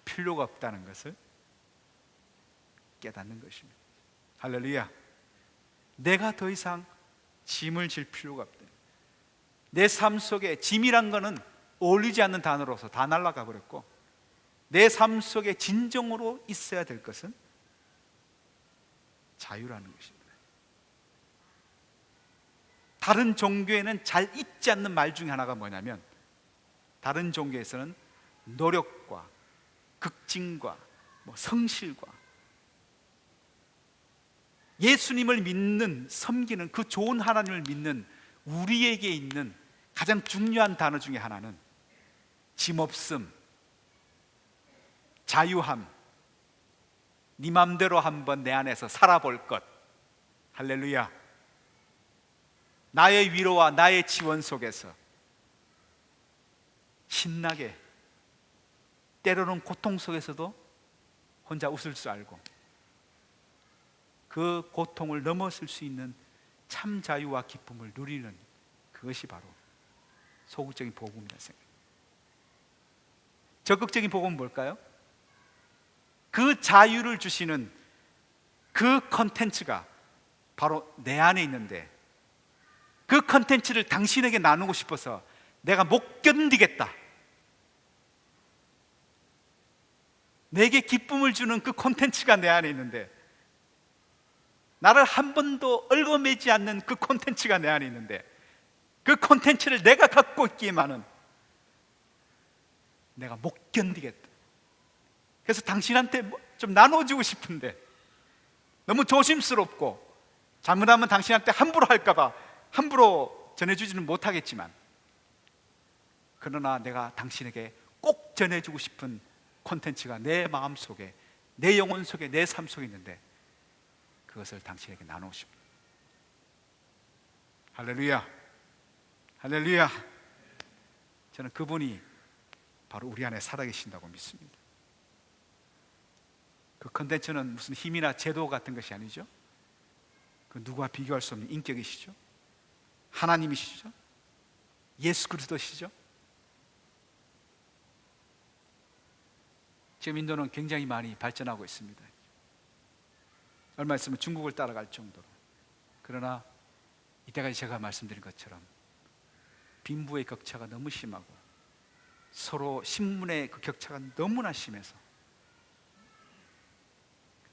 필요가 없다는 것을 깨닫는 것입니다. 할렐루야. 내가 더 이상 짐을 질 필요가 없다. 내 삶 속에 짐이란 거는 어울리지 않는 단어로서 다 날아가 버렸고, 내 삶 속에 진정으로 있어야 될 것은 자유라는 것입니다. 다른 종교에는 잘 잊지 않는 말 중에 하나가 뭐냐면, 다른 종교에서는 노력과 극진과 성실과 예수님을 믿는, 섬기는 그 좋은 하나님을 믿는 우리에게 있는 가장 중요한 단어 중에 하나는 짐없음, 자유함, 네 맘대로 한번 내 안에서 살아볼 것. 할렐루야. 나의 위로와 나의 지원 속에서 신나게, 때로는 고통 속에서도 혼자 웃을 줄 알고, 그 고통을 넘어설 수 있는 참 자유와 기쁨을 누리는 그것이 바로 소극적인 복음이라는 생각입니다. 적극적인 복음은 뭘까요? 그 자유를 주시는 그 컨텐츠가 바로 내 안에 있는데, 그 컨텐츠를 당신에게 나누고 싶어서 내가 못 견디겠다, 내게 기쁨을 주는 그 콘텐츠가 내 안에 있는데, 나를 한 번도 얽어매지 않는 그 콘텐츠가 내 안에 있는데, 그 콘텐츠를 내가 갖고 있기에만은 내가 못 견디겠다. 그래서 당신한테 좀 나눠주고 싶은데 너무 조심스럽고, 잘못하면 당신한테 함부로 할까봐 함부로 전해주지는 못하겠지만, 그러나 내가 당신에게 꼭 전해주고 싶은 콘텐츠가 내 마음 속에, 내 영혼 속에, 내 삶 속에 있는데, 그것을 당신에게 나누고 싶습니다. 할렐루야, 할렐루야. 저는 그분이 바로 우리 안에 살아계신다고 믿습니다. 그 콘텐츠는 무슨 힘이나 제도 같은 것이 아니죠. 그 누구와 비교할 수 없는 인격이시죠. 하나님이시죠. 예수 그리스도시죠. 지금 인도는 굉장히 많이 발전하고 있습니다. 얼마 있으면 중국을 따라갈 정도로. 그러나 이때까지 제가 말씀드린 것처럼 빈부의 격차가 너무 심하고, 서로 신분의 그 격차가 너무나 심해서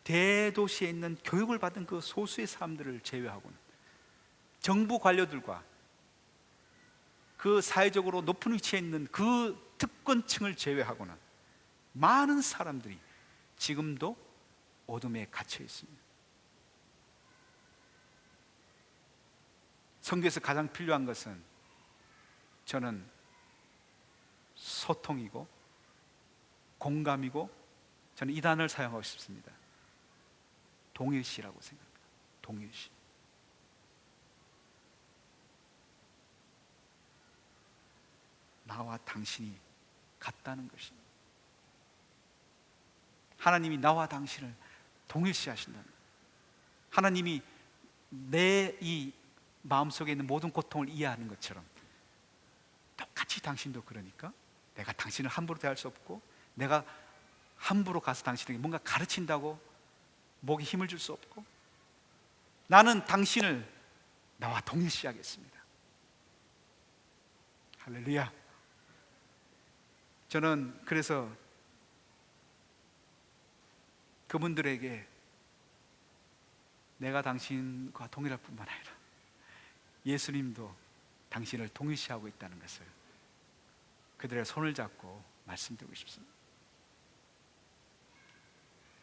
대도시에 있는 교육을 받은 그 소수의 사람들을 제외하고는, 정부 관료들과 그 사회적으로 높은 위치에 있는 그 특권층을 제외하고는 많은 사람들이 지금도 어둠에 갇혀 있습니다. 선교에서 가장 필요한 것은 저는 소통이고 공감이고, 저는 이 단어를 사용하고 싶습니다. 동일시라고 생각합니다. 동일시. 나와 당신이 같다는 것입니다. 하나님이 나와 당신을 동일시 하신다는 거예요. 하나님이 내 이 마음속에 있는 모든 고통을 이해하는 것처럼 똑같이 당신도, 그러니까 내가 당신을 함부로 대할 수 없고, 내가 함부로 가서 당신에게 뭔가 가르친다고 목에 힘을 줄 수 없고, 나는 당신을 나와 동일시하겠습니다. 할렐루야. 저는 그래서 그분들에게 내가 당신과 동일할 뿐만 아니라 예수님도 당신을 동일시하고 있다는 것을 그들의 손을 잡고 말씀드리고 싶습니다.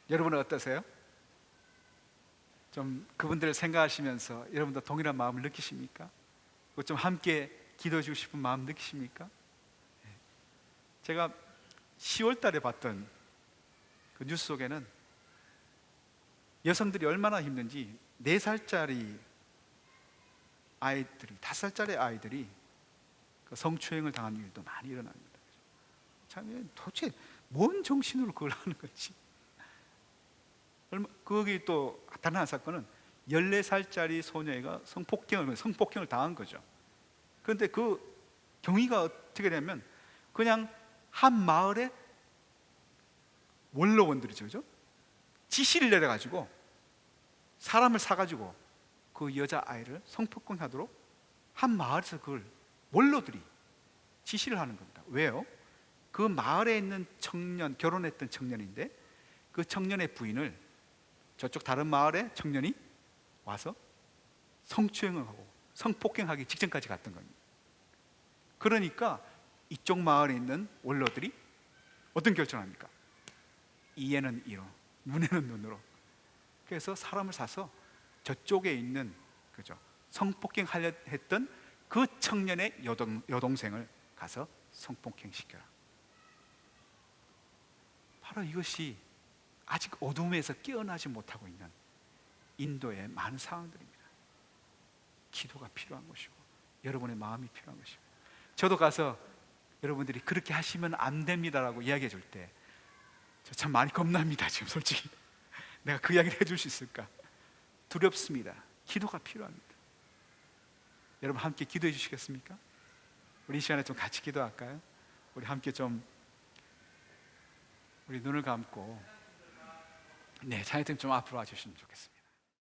여러분은 어떠세요? 좀 그분들을 생각하시면서 여러분도 동일한 마음을 느끼십니까? 좀 함께 기도해 주고 싶은 마음 느끼십니까? 제가 10월 달에 봤던 그 뉴스 속에는 여성들이 얼마나 힘든지, 4살짜리 아이들이, 5살짜리 아이들이 그 성추행을 당한 일도 많이 일어납니다. 참, 도대체 뭔 정신으로 그걸 하는 건지. 거기 또 다른 한 사건은 14살짜리 소녀애가 성폭행을 당한 거죠. 그런데 그 경위가 어떻게 되냐면, 그냥 한 마을의 원로원들이죠, 그죠? 지시를 내려가지고 사람을 사가지고 그 여자아이를 성폭행하도록 한 마을에서 그걸 원로들이 지시를 하는 겁니다. 왜요? 그 마을에 있는 청년, 결혼했던 청년인데, 그 청년의 부인을 저쪽 다른 마을의 청년이 와서 성추행을 하고 성폭행하기 직전까지 갔던 겁니다. 그러니까 이쪽 마을에 있는 원로들이 어떤 결정을 합니까? 이에는 이로, 눈에는 눈으로. 그래서 사람을 사서 저쪽에 있는, 그죠, 성폭행하려 했던 그 청년의 여동생을 가서 성폭행시켜라. 바로 이것이 아직 어둠에서 깨어나지 못하고 있는 인도의 많은 상황들입니다. 기도가 필요한 것이고, 여러분의 마음이 필요한 것이고, 저도 가서 여러분들이 그렇게 하시면 안 됩니다라고 이야기해 줄 때 저 참 많이 겁납니다. 지금 솔직히 내가 그 이야기를 해줄 수 있을까? 두렵습니다. 기도가 필요합니다. 여러분 함께 기도해 주시겠습니까? 우리 이 시간에 좀 같이 기도할까요? 우리 함께 좀 우리 눈을 감고 찬양팀 좀 앞으로 와주시면 좋겠습니다.